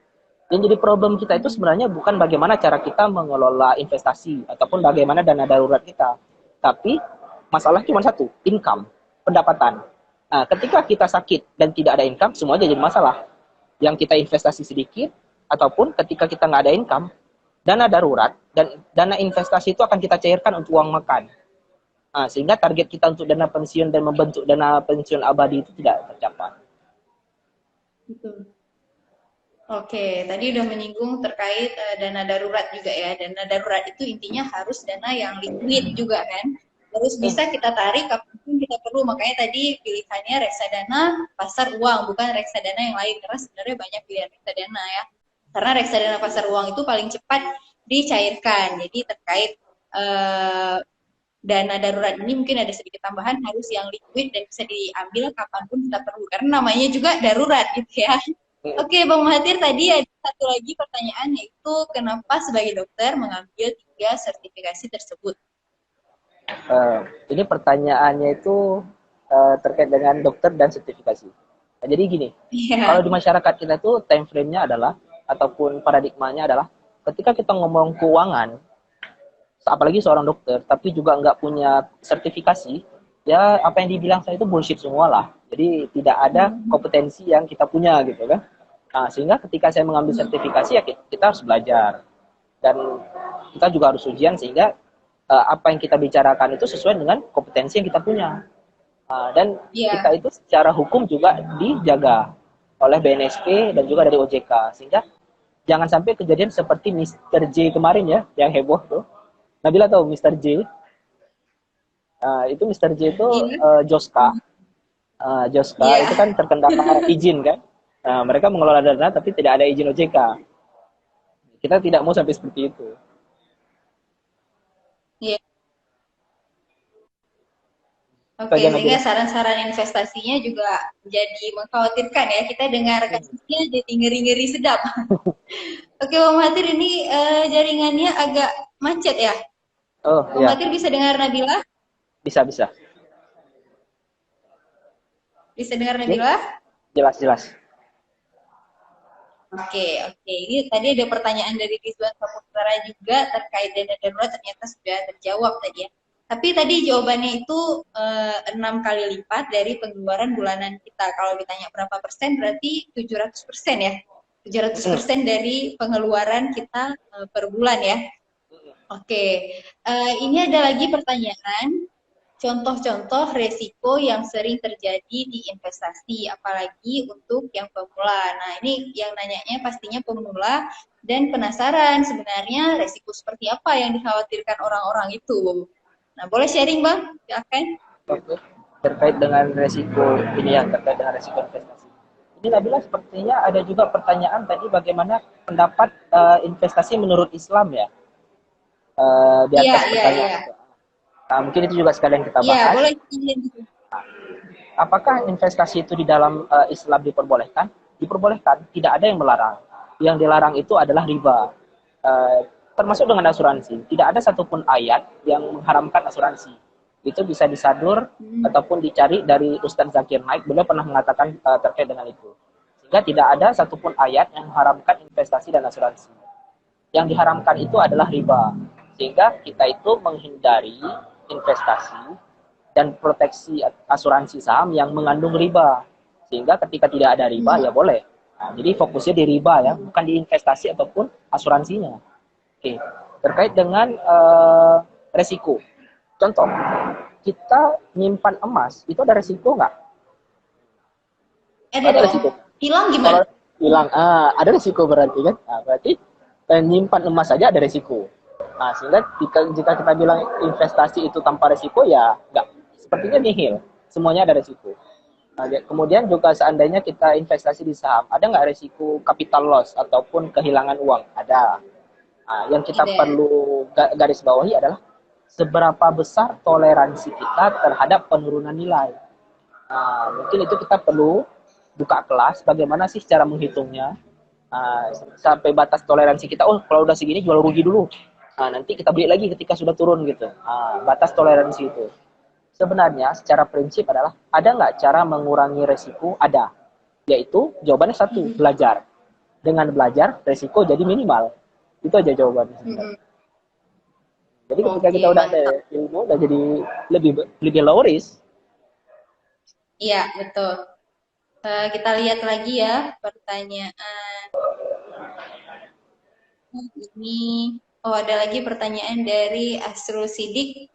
Yang jadi problem kita itu sebenarnya bukan bagaimana cara kita mengelola investasi ataupun bagaimana dana darurat kita. Tapi masalah cuma satu, income, pendapatan. Ketika kita sakit dan tidak ada income, semuanya jadi masalah. Yang kita investasi sedikit, ataupun ketika kita nggak ada income, dana darurat dan dana investasi itu akan kita cairkan untuk uang makan. Sehingga target kita untuk dana pensiun dan membentuk dana pensiun abadi itu tidak tercapai. Betul. Oke, tadi udah menyinggung terkait dana darurat juga ya. Dana darurat itu intinya harus dana yang liquid juga kan. Harus bisa kita tarik kapanpun kita perlu. Makanya tadi pilihannya reksadana pasar uang, bukan reksadana yang lain. Karena sebenarnya banyak pilihan reksadana ya. Karena reksadana pasar uang itu paling cepat dicairkan. Jadi terkait dana darurat ini mungkin ada sedikit tambahan, harus yang liquid dan bisa diambil kapanpun kita perlu. Karena namanya juga darurat gitu ya. Oke, Bang Mahathir, tadi ada satu lagi pertanyaan, yaitu kenapa sebagai dokter mengambil 3 sertifikasi tersebut? Ini pertanyaannya itu terkait dengan dokter dan sertifikasi. Jadi gini, kalau di masyarakat kita itu time frame-nya adalah, ataupun paradigmanya adalah, ketika kita ngomong keuangan, apalagi seorang dokter, tapi juga nggak punya sertifikasi, ya apa yang dibilang saya itu bullshit semua lah. Jadi tidak ada kompetensi yang kita punya gitu kan. Sehingga ketika saya mengambil sertifikasi, ya kita harus belajar. Dan kita juga harus ujian sehingga apa yang kita bicarakan itu sesuai dengan kompetensi yang kita punya. Dan Iya. kita itu secara hukum juga dijaga oleh BNSP dan juga dari OJK, sehingga jangan sampai kejadian seperti Mr. J kemarin ya, yang heboh tuh. Nabila tahu Mr. J? Itu Mr. J itu Iya. Joska. Joska Iya. itu kan terkendala izin kan. Mereka mengelola dana tapi tidak ada izin OJK. Kita tidak mau sampai seperti itu. Iya. Itu Oke, aja sehingga Nabila. saran-saran investasinya juga jadi mengkhawatirkan ya. Kita dengar kasusnya jadi ngeri-ngeri sedap. Oke, Bang Mahathir, ini jaringannya agak macet ya. Oh Bang ya, Mahathir bisa dengar Nabila? bisa bisa. Bisa dengar Oke, Nabila? jelas jelas. Oke. Ini tadi ada pertanyaan dari Rizwan Saputra juga terkait dana darurat, ternyata sudah terjawab tadi ya. Tapi tadi jawabannya itu 6 kali lipat dari pengeluaran bulanan kita. Kalau ditanya berapa persen, berarti 700% ya. 700% dari pengeluaran kita per bulan ya. Oke, ini ada lagi pertanyaan. Contoh-contoh resiko yang sering terjadi di investasi, apalagi untuk yang pemula. Nah, ini yang nanyanya pastinya pemula dan penasaran sebenarnya resiko seperti apa yang dikhawatirkan orang-orang itu. Nah, boleh sharing, Bang? Silakan. Oke. Terkait dengan resiko ini ya, terkait dengan resiko investasi. Ini Nabila sepertinya ada juga pertanyaan tadi bagaimana pendapat investasi menurut Islam ya, di Iya, atas iya, pertanyaan iya. itu. Nah, mungkin itu juga sekalian kita Iya, bahas. boleh. Apakah investasi itu di dalam Islam diperbolehkan? Diperbolehkan, tidak ada yang melarang. Yang dilarang itu adalah riba. Termasuk dengan asuransi. Tidak ada satupun ayat yang mengharamkan asuransi. Itu bisa disadur ataupun dicari dari Ustadz Zakir Naik. Beliau pernah mengatakan terkait dengan itu. Sehingga tidak ada satupun ayat yang mengharamkan investasi dan asuransi. Yang diharamkan itu adalah riba. Sehingga kita itu menghindari investasi dan proteksi asuransi saham yang mengandung riba. Sehingga ketika tidak ada riba, ya boleh. Nah, jadi fokusnya di riba ya, bukan di investasi ataupun asuransinya. Oke, terkait dengan resiko. Contoh, kita nyimpan emas, itu ada resiko nggak? Ada Ada dong. resiko. Hilang Kalau gimana? hilang, ada resiko berarti kan? Nah, berarti nyimpan emas saja ada resiko. Nah, sehingga jika kita bilang investasi itu tanpa resiko, ya nggak. Sepertinya nihil. Semuanya ada resiko. Nah, kemudian juga seandainya kita investasi di saham, ada nggak resiko capital loss ataupun kehilangan uang? Ada. Nah, yang kita Ada. perlu garis bawahi adalah seberapa besar toleransi kita terhadap penurunan nilai. Nah, mungkin itu kita perlu buka kelas bagaimana sih cara menghitungnya. Nah, sampai batas toleransi kita, oh kalau udah segini jual rugi dulu. Nah, nanti kita beli lagi ketika sudah turun gitu. Nah, batas toleransi itu. Sebenarnya secara prinsip adalah ada nggak cara mengurangi resiko? Ada. Yaitu jawabannya satu, belajar. Dengan belajar, resiko jadi minimal. Itu aja jawabannya sebenarnya. Jadi ketika Oke, kita udah ada mantap. ilmu, udah jadi lebih lebih low risk. Iya, betul. Kita lihat lagi ya pertanyaan ini. Oh, ada lagi pertanyaan dari Asrul Sidik.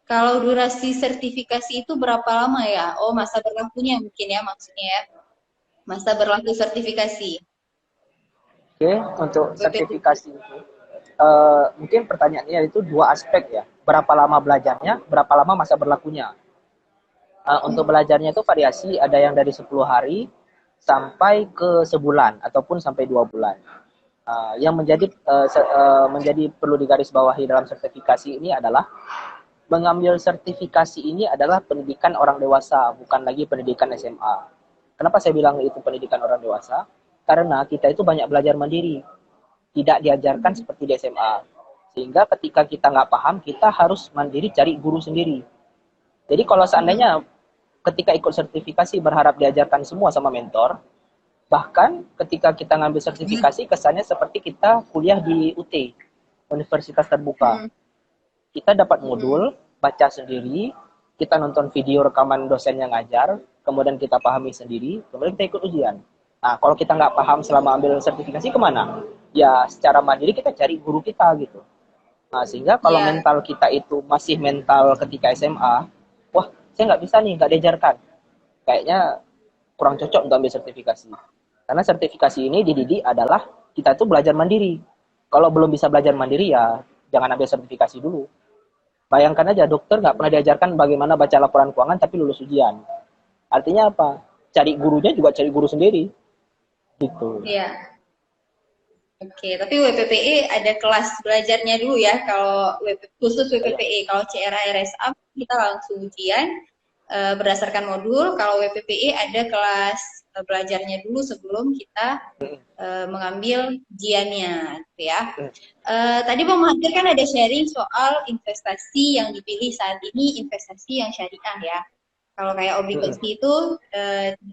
Kalau durasi sertifikasi itu berapa lama ya? Oh, masa berlakunya mungkin ya maksudnya ya. Masa berlaku sertifikasi. Oke, untuk BPTT. sertifikasi itu, mungkin pertanyaannya itu dua aspek ya. Berapa lama belajarnya, berapa lama masa berlakunya. Untuk belajarnya itu variasi, ada yang dari 10 hari sampai ke sebulan ataupun sampai 2 bulan. Yang menjadi perlu digarisbawahi dalam sertifikasi ini adalah mengambil sertifikasi ini adalah pendidikan orang dewasa, bukan lagi pendidikan SMA. Kenapa saya bilang itu pendidikan orang dewasa? Karena kita itu banyak belajar mandiri, tidak diajarkan seperti di SMA. Sehingga ketika kita nggak paham, kita harus mandiri cari guru sendiri. Jadi kalau seandainya ketika ikut sertifikasi berharap diajarkan semua sama mentor, bahkan ketika kita ngambil sertifikasi kesannya seperti kita kuliah di UT, Universitas Terbuka. Kita dapat modul, baca sendiri, kita nonton video rekaman dosen yang ngajar, kemudian kita pahami sendiri, kemudian kita ikut ujian. Nah, kalau kita nggak paham selama ambil sertifikasi, kemana? ya secara mandiri kita cari guru kita gitu. Nah, sehingga kalau Ya, mental kita itu masih mental ketika SMA, wah, saya nggak bisa nih, nggak diajarkan. Kayaknya kurang cocok untuk ambil sertifikasi. Karena sertifikasi ini dididik adalah kita tuh belajar mandiri. Kalau belum bisa belajar mandiri ya jangan ambil sertifikasi dulu. Bayangkan aja dokter nggak pernah diajarkan bagaimana baca laporan keuangan tapi lulus ujian. Artinya apa? Cari gurunya juga cari guru sendiri. Gitu. ya. Oke, tapi WPPE ada kelas belajarnya dulu ya. Kalau khusus Ya. WPPE, kalau CRA RSA kita langsung ujian berdasarkan modul. Kalau WPPE ada kelas belajarnya dulu sebelum kita mengambil ujiannya, gitu ya. Tadi Bang Mahathir kan ada sharing soal investasi yang dipilih saat ini, investasi yang syariah ya. Kalau kayak obligasi itu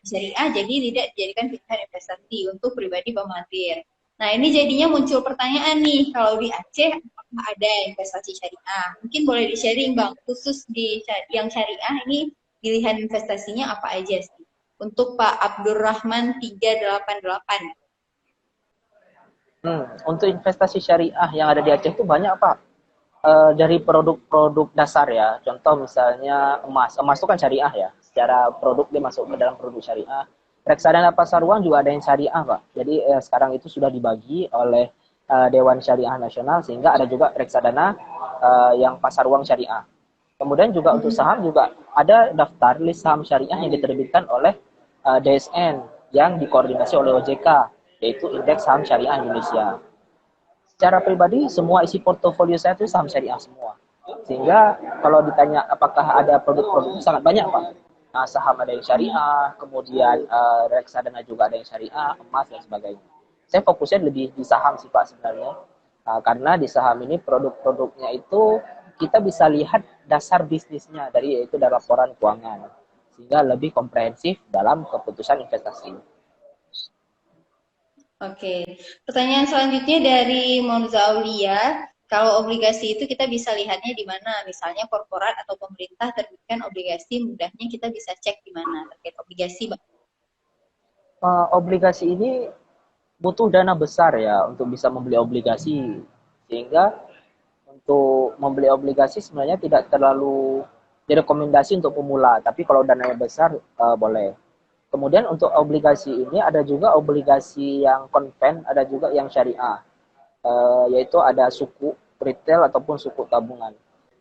syariah, jadi tidak dijadikan pilihan investasi untuk pribadi Bang Mahathir. Nah, ini jadinya muncul pertanyaan nih, kalau di Aceh apakah ada investasi syariah? Mungkin boleh di-sharing Bang, khusus di yang syariah ini pilihan investasinya apa aja sih? Untuk Pak Abdurrahman 388. Untuk investasi syariah yang ada di Aceh itu banyak Pak. Dari produk-produk dasar ya, contoh misalnya emas. Emas itu kan syariah ya. Secara produk dia masuk ke dalam produk syariah. Reksadana pasar uang juga ada yang syariah Pak. Jadi sekarang itu sudah dibagi oleh Dewan Syariah Nasional sehingga ada juga reksadana yang pasar uang syariah. Kemudian juga untuk saham juga ada daftar list saham syariah yang diterbitkan oleh DSN yang dikoordinasi oleh OJK, yaitu Indeks Saham Syariah Indonesia. Secara pribadi semua isi portofolio saya itu saham syariah semua. Sehingga kalau ditanya apakah ada produk-produk sangat banyak Pak. Nah, saham ada yang syariah, kemudian reksadana juga ada yang syariah, emas dan sebagainya. Saya fokusnya lebih di saham sih Pak sebenarnya. Karena di saham ini produk-produknya itu kita bisa lihat dasar bisnisnya yaitu dari laporan keuangan. Sehingga lebih komprehensif dalam keputusan investasi. Oke, pertanyaan selanjutnya dari Monza Aulia. Kalau obligasi itu kita bisa lihatnya di mana? Misalnya korporat atau pemerintah terbitkan obligasi, mudahnya kita bisa cek di mana terkait obligasi, Bang. Obligasi ini butuh dana besar ya untuk bisa membeli obligasi. Sehingga untuk membeli obligasi sebenarnya tidak terlalu direkomendasi untuk pemula, tapi kalau dananya besar boleh. Kemudian untuk obligasi ini ada juga obligasi yang konven, ada juga yang syariah, yaitu ada suku retail ataupun suku tabungan.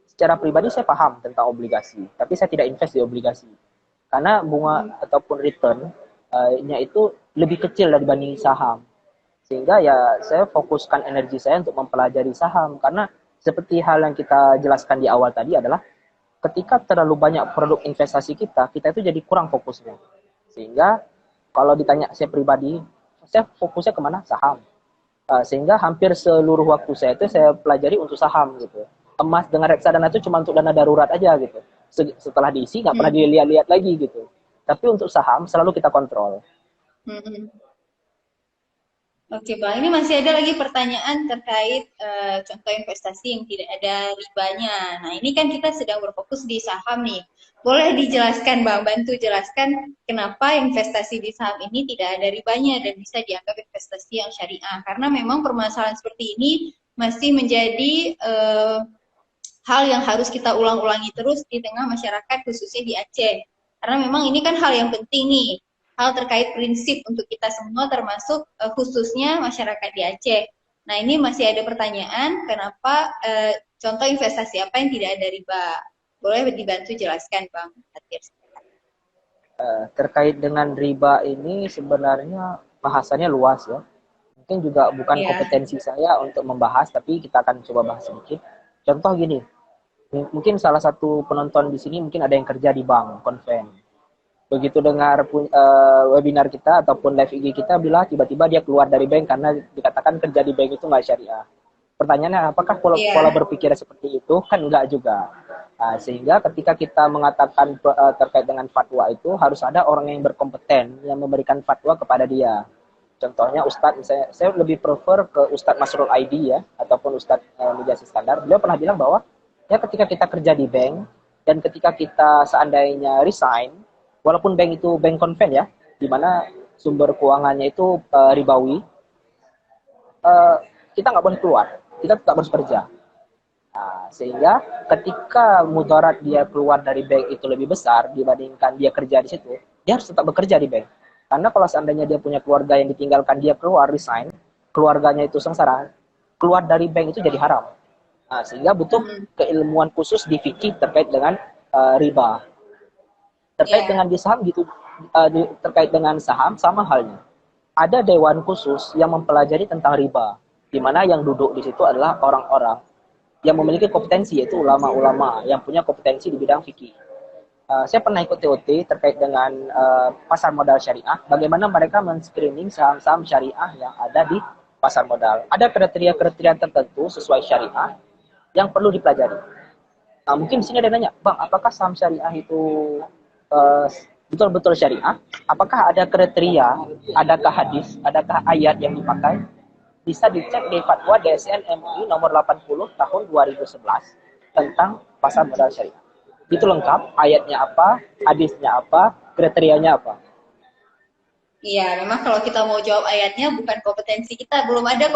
Secara pribadi saya paham tentang obligasi, tapi saya tidak invest di obligasi karena bunga ataupun return-nya itu lebih kecil dibanding saham. Sehingga ya saya fokuskan energi saya untuk mempelajari saham karena seperti hal yang kita jelaskan di awal tadi adalah ketika terlalu banyak produk investasi kita itu jadi kurang fokusnya. Sehingga kalau ditanya saya pribadi, saya fokusnya kemana? Saham. Sehingga hampir seluruh waktu saya itu saya pelajari untuk saham gitu. Emas dengan reksadana itu cuma untuk dana darurat aja gitu. Setelah diisi nggak pernah dilihat-lihat lagi gitu. Tapi untuk saham selalu kita kontrol. Oke, Bang. Ini masih ada lagi pertanyaan terkait contoh investasi yang tidak ada ribanya. Nah, ini kan kita sedang berfokus di saham nih. Boleh dijelaskan, Bang, bantu jelaskan kenapa investasi di saham ini tidak ada ribanya dan bisa dianggap investasi yang syariah. Karena memang permasalahan seperti ini masih menjadi hal yang harus kita ulang-ulangi terus di tengah masyarakat, khususnya di Aceh. Karena memang ini kan hal yang penting nih, hal terkait prinsip untuk kita semua termasuk khususnya masyarakat di Aceh. Nah, ini masih ada pertanyaan, kenapa contoh investasi apa yang tidak ada riba? Boleh dibantu jelaskan, Bang Hatir? Terkait dengan riba ini sebenarnya bahasannya luas ya. Mungkin juga bukan Ya. kompetensi saya untuk membahas, tapi kita akan coba bahas sedikit. Contoh gini, mungkin salah satu penonton di sini mungkin ada yang kerja di bank, konven. Begitu dengar webinar kita ataupun live IG kita, bila tiba-tiba dia keluar dari bank karena dikatakan kerja di bank itu nggak syariah. Pertanyaannya, apakah pola berpikir seperti itu? Kan enggak juga. Sehingga ketika kita mengatakan terkait dengan fatwa itu, harus ada orang yang berkompeten yang memberikan fatwa kepada dia. Contohnya Ustadz, misalnya, saya lebih prefer ke Ustadz Masrul ID ya, ataupun Ustadz Mijasi Skandar. Beliau pernah bilang bahwa ya ketika kita kerja di bank, dan ketika kita seandainya resign, walaupun bank itu bank konven ya, di mana sumber keuangannya itu ribawi, uh, kita nggak boleh keluar, kita tetap harus kerja. Nah, sehingga ketika mudarat dia keluar dari bank itu lebih besar dibandingkan dia kerja di situ, dia harus tetap bekerja di bank. Karena kalau seandainya dia punya keluarga yang ditinggalkan dia keluar resign, keluarganya itu sengsara, keluar dari bank itu jadi haram. Nah, sehingga butuh keilmuan khusus di fikih terkait dengan riba. Terkait Yeah. dengan di saham gitu, terkait dengan saham sama halnya. Ada dewan khusus yang mempelajari tentang riba, di mana yang duduk di situ adalah orang-orang yang memiliki kompetensi, yaitu ulama-ulama yang punya kompetensi di bidang fikih. Saya pernah ikut TOT terkait dengan pasar modal syariah, bagaimana mereka men-screening saham-saham syariah yang ada di pasar modal. Ada kriteria-kriteria tertentu sesuai syariah yang perlu dipelajari. Nah, mungkin di sini ada nanya, Bang, apakah saham syariah itu betul-betul syariah? Apakah ada kriteria, adakah hadis, adakah ayat yang dipakai? Bisa dicek di fatwa DSN MUI nomor 80 tahun 2011 tentang pasar modal syariah. Itu lengkap, ayatnya apa, hadisnya apa, kriterianya apa. Iya, memang kalau kita mau jawab ayatnya bukan kompetensi kita, belum ada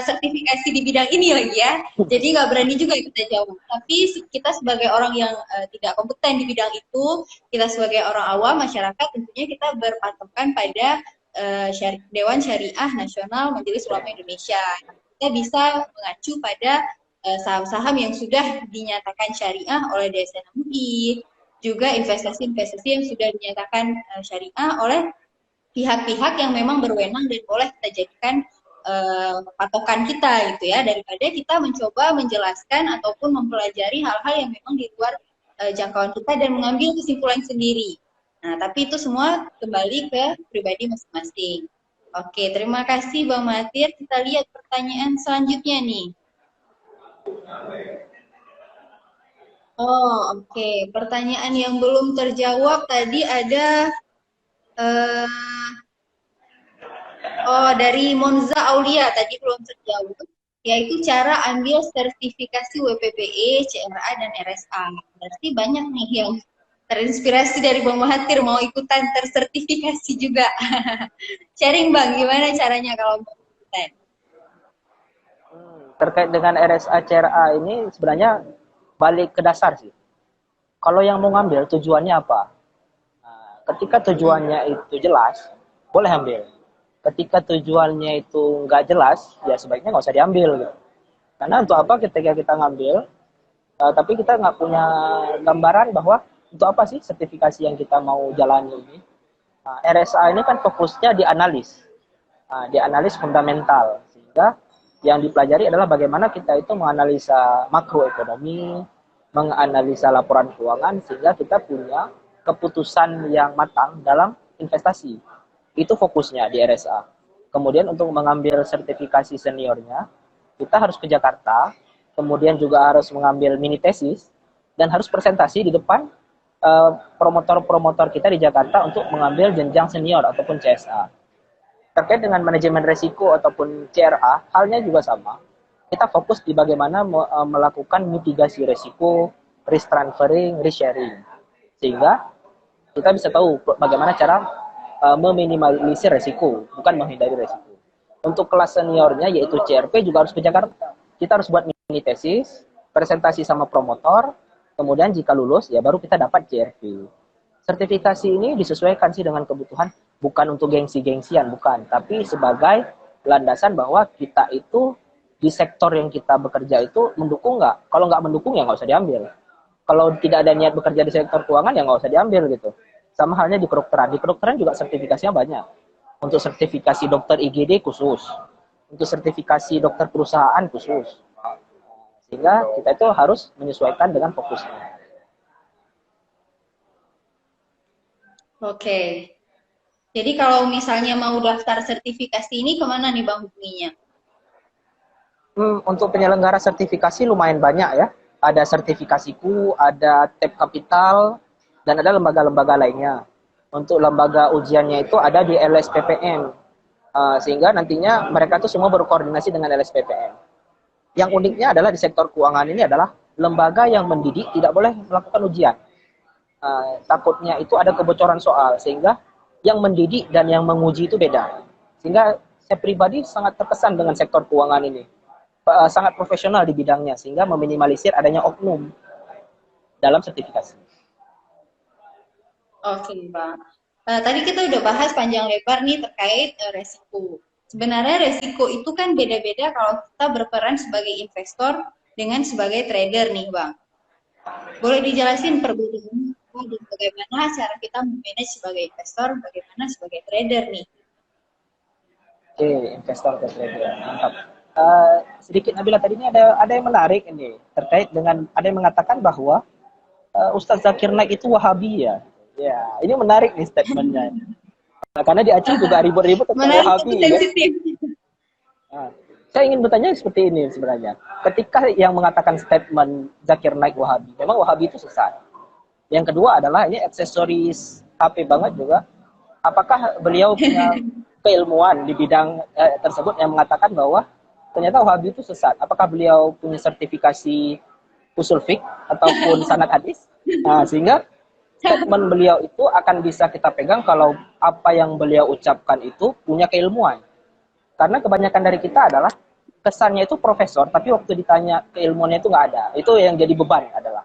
sertifikasi di bidang ini lagi ya. Jadi nggak berani juga kita jawab. Tapi kita sebagai orang yang tidak kompeten di bidang itu, kita sebagai orang awam masyarakat tentunya kita berpatokan pada Dewan Syariah Nasional Majelis Ulama Indonesia. Kita bisa mengacu pada saham-saham yang sudah dinyatakan syariah oleh DSN MUI, juga investasi-investasi yang sudah dinyatakan syariah oleh pihak-pihak yang memang berwenang dan boleh kita jadikan patokan kita gitu ya, daripada kita mencoba menjelaskan ataupun mempelajari hal-hal yang memang di luar jangkauan kita dan mengambil kesimpulan sendiri. Nah, tapi itu semua kembali ke pribadi masing-masing. Oke, terima kasih Bang Matir. Kita lihat pertanyaan selanjutnya nih. Oh, oke. Pertanyaan yang belum terjawab tadi ada dari Monza Aulia tadi belum terjawab, yaitu cara ambil sertifikasi WPBE, CRA, dan RSA. Berarti banyak nih yang terinspirasi dari Bang Mahathir mau ikutan tersertifikasi juga. Sharing Bang, gimana caranya kalau mau ikutan? Terkait dengan RSA CRA ini sebenarnya balik ke dasar sih. Kalau yang mau ngambil tujuannya apa? Nah, ketika tujuannya itu jelas, boleh ambil. Ketika tujuannya itu nggak jelas, ya sebaiknya nggak usah diambil gitu. Karena untuk apa ketika kita ngambil, tapi kita nggak punya gambaran bahwa untuk apa sih sertifikasi yang kita mau jalani ini. Nah, RSA ini kan fokusnya di analis, di analis fundamental, sehingga yang dipelajari adalah bagaimana kita itu menganalisa makroekonomi, menganalisa laporan keuangan, sehingga kita punya keputusan yang matang dalam investasi. Itu fokusnya di RSA. Kemudian untuk mengambil sertifikasi seniornya, kita harus ke Jakarta, kemudian juga harus mengambil mini tesis, dan harus presentasi di depan promotor-promotor kita di Jakarta untuk mengambil jenjang senior ataupun CSA. Terkait dengan manajemen resiko ataupun CRA, halnya juga sama. Kita fokus di bagaimana melakukan mitigasi resiko, risk transferring, risk sharing. Sehingga kita bisa tahu bagaimana cara meminimalisir resiko, bukan menghindari resiko. Untuk kelas seniornya yaitu CRP juga harus ke Jakarta. Kita harus buat mini tesis, presentasi sama promotor, kemudian jika lulus ya baru kita dapat CRP. Sertifikasi ini disesuaikan sih dengan kebutuhan, bukan untuk gengsi-gengsian, bukan, tapi sebagai landasan bahwa kita itu di sektor yang kita bekerja itu mendukung nggak? Kalau nggak mendukung ya nggak usah diambil. Kalau tidak ada niat bekerja di sektor keuangan ya nggak usah diambil gitu. Sama halnya di kedokteran. Di kedokteran juga sertifikasinya banyak. Untuk sertifikasi dokter IGD khusus. Untuk sertifikasi dokter perusahaan khusus. Sehingga kita itu harus menyesuaikan dengan fokusnya. Oke. Jadi kalau misalnya mau daftar sertifikasi ini kemana nih Bang hubunginya? Untuk penyelenggara sertifikasi lumayan banyak ya. Ada sertifikasiku, ada Tab Capital, dan ada lembaga-lembaga lainnya. Untuk lembaga ujiannya itu ada di LSPPN, sehingga nantinya mereka tuh semua berkoordinasi dengan LSPPN. Yang uniknya adalah di sektor keuangan ini adalah lembaga yang mendidik tidak boleh melakukan ujian. Takutnya itu ada kebocoran soal, sehingga yang mendidik dan yang menguji itu beda. Sehingga saya pribadi sangat terkesan dengan sektor keuangan ini. Sangat profesional di bidangnya, sehingga meminimalisir adanya oknum dalam sertifikasi. Oke, Bang. Tadi kita udah bahas panjang lebar nih terkait resiko. Sebenarnya resiko itu kan beda-beda kalau kita berperan sebagai investor dengan sebagai trader nih, Bang. Boleh dijelasin perbedaannya apa dan bagaimana cara kita memanage sebagai investor, bagaimana sebagai trader nih? Oke, investor ke trader, mantap. Sedikit Nabila, tadi ini ada yang menarik ini terkait dengan ada yang mengatakan bahwa Ustadz Zakir Naik itu Wahabi ya. Ya, ini menarik nih statementnya. Nah, karena di Aceh juga ribut-ribut tentang Menarik Wahabi. tapi Ya. sensitif. Nah, saya ingin bertanya seperti ini sebenarnya. Ketika yang mengatakan statement Zakir Naik Wahabi, memang Wahabi itu sesat. Yang kedua adalah ini aksesoris HP banget juga. Apakah beliau punya keilmuan di bidang tersebut yang mengatakan bahwa ternyata Wahabi itu sesat? Apakah beliau punya sertifikasi usul fiqh ataupun sanad hadis? Nah, sehingga statement beliau itu akan bisa kita pegang kalau apa yang beliau ucapkan itu punya keilmuan. Karena kebanyakan dari kita adalah kesannya itu profesor, tapi waktu ditanya keilmuannya itu nggak ada. Itu yang jadi beban adalah.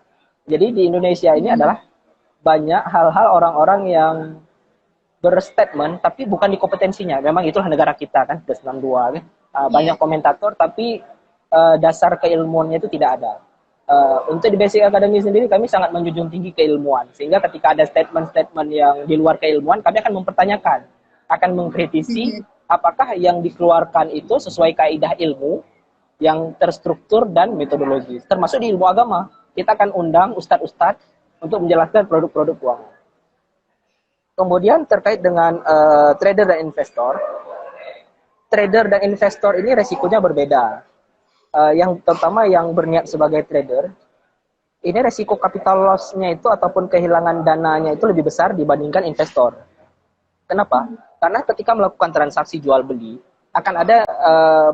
Jadi di Indonesia ini adalah banyak hal-hal orang-orang yang berstatement tapi bukan di kompetensinya. Memang itulah negara kita kan, 1962 kan. Banyak komentator tapi dasar keilmuannya itu tidak ada. Untuk di Basic Academy sendiri kami sangat menjunjung tinggi keilmuan. Sehingga ketika ada statement-statement yang di luar keilmuan, kami akan mempertanyakan, akan mengkritisi apakah yang dikeluarkan itu sesuai kaidah ilmu yang terstruktur dan metodologis. Termasuk di ilmu agama. Kita akan undang ustadz-ustadz untuk menjelaskan produk-produk keuangan. Kemudian terkait dengan trader dan investor. Trader dan investor ini resikonya berbeda. Yang terutama yang berniat sebagai trader, ini resiko capital loss-nya itu ataupun kehilangan dananya itu lebih besar dibandingkan investor. Kenapa? Karena ketika melakukan transaksi jual beli akan ada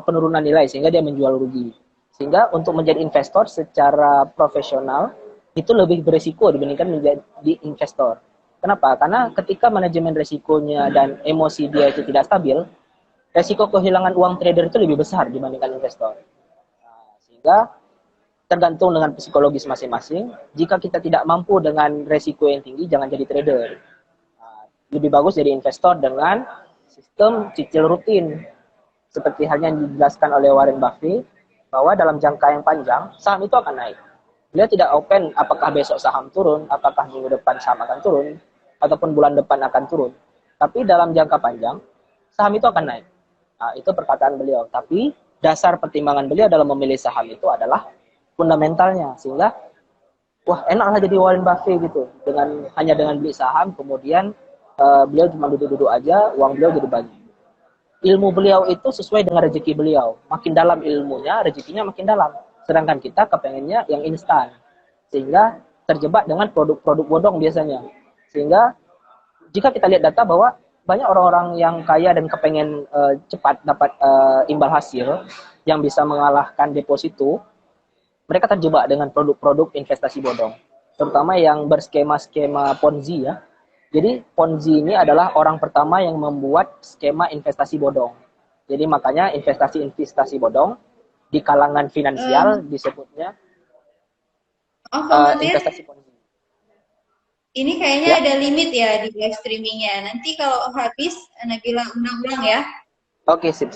penurunan nilai sehingga dia menjual rugi. Sehingga untuk menjadi investor secara profesional itu lebih beresiko dibandingkan menjadi investor. Kenapa? Karena ketika manajemen resikonya dan emosi dia itu tidak stabil, resiko kehilangan uang trader itu lebih besar dibandingkan investor. Sehingga tergantung dengan psikologis masing-masing. Jika kita tidak mampu dengan resiko yang tinggi, jangan jadi trader. Lebih bagus jadi investor dengan sistem cicil rutin. Seperti halnya yang dijelaskan oleh Warren Buffett, bahwa dalam jangka yang panjang, saham itu akan naik. Beliau tidak open apakah besok saham turun, apakah minggu depan saham akan turun, ataupun bulan depan akan turun. Tapi dalam jangka panjang, saham itu akan naik. Nah, itu perkataan beliau. Tapi dasar pertimbangan beliau dalam memilih saham itu adalah fundamentalnya. Sehingga, wah enaklah jadi Warren Buffett gitu. Hanya dengan beli saham, kemudian beliau cuma duduk-duduk aja, uang beliau jadi banyak. Ilmu beliau itu sesuai dengan rezeki beliau. Makin dalam ilmunya, rezekinya makin dalam. Sedangkan kita kepengennya yang instan. Sehingga terjebak dengan produk-produk bodong biasanya. Sehingga jika kita lihat data bahwa banyak orang-orang yang kaya dan kepengen cepat dapat imbal hasil yang bisa mengalahkan deposito, mereka terjebak dengan produk-produk investasi bodong. Terutama yang berskema-skema Ponzi ya. Jadi Ponzi ini adalah orang pertama yang membuat skema investasi bodong. Jadi makanya investasi bodong di kalangan finansial disebutnya investasi Ponzi. Ini kayaknya ada limit ya di live streamingnya. Nanti kalau habis Nabila undang-undang ya. Oke, sip.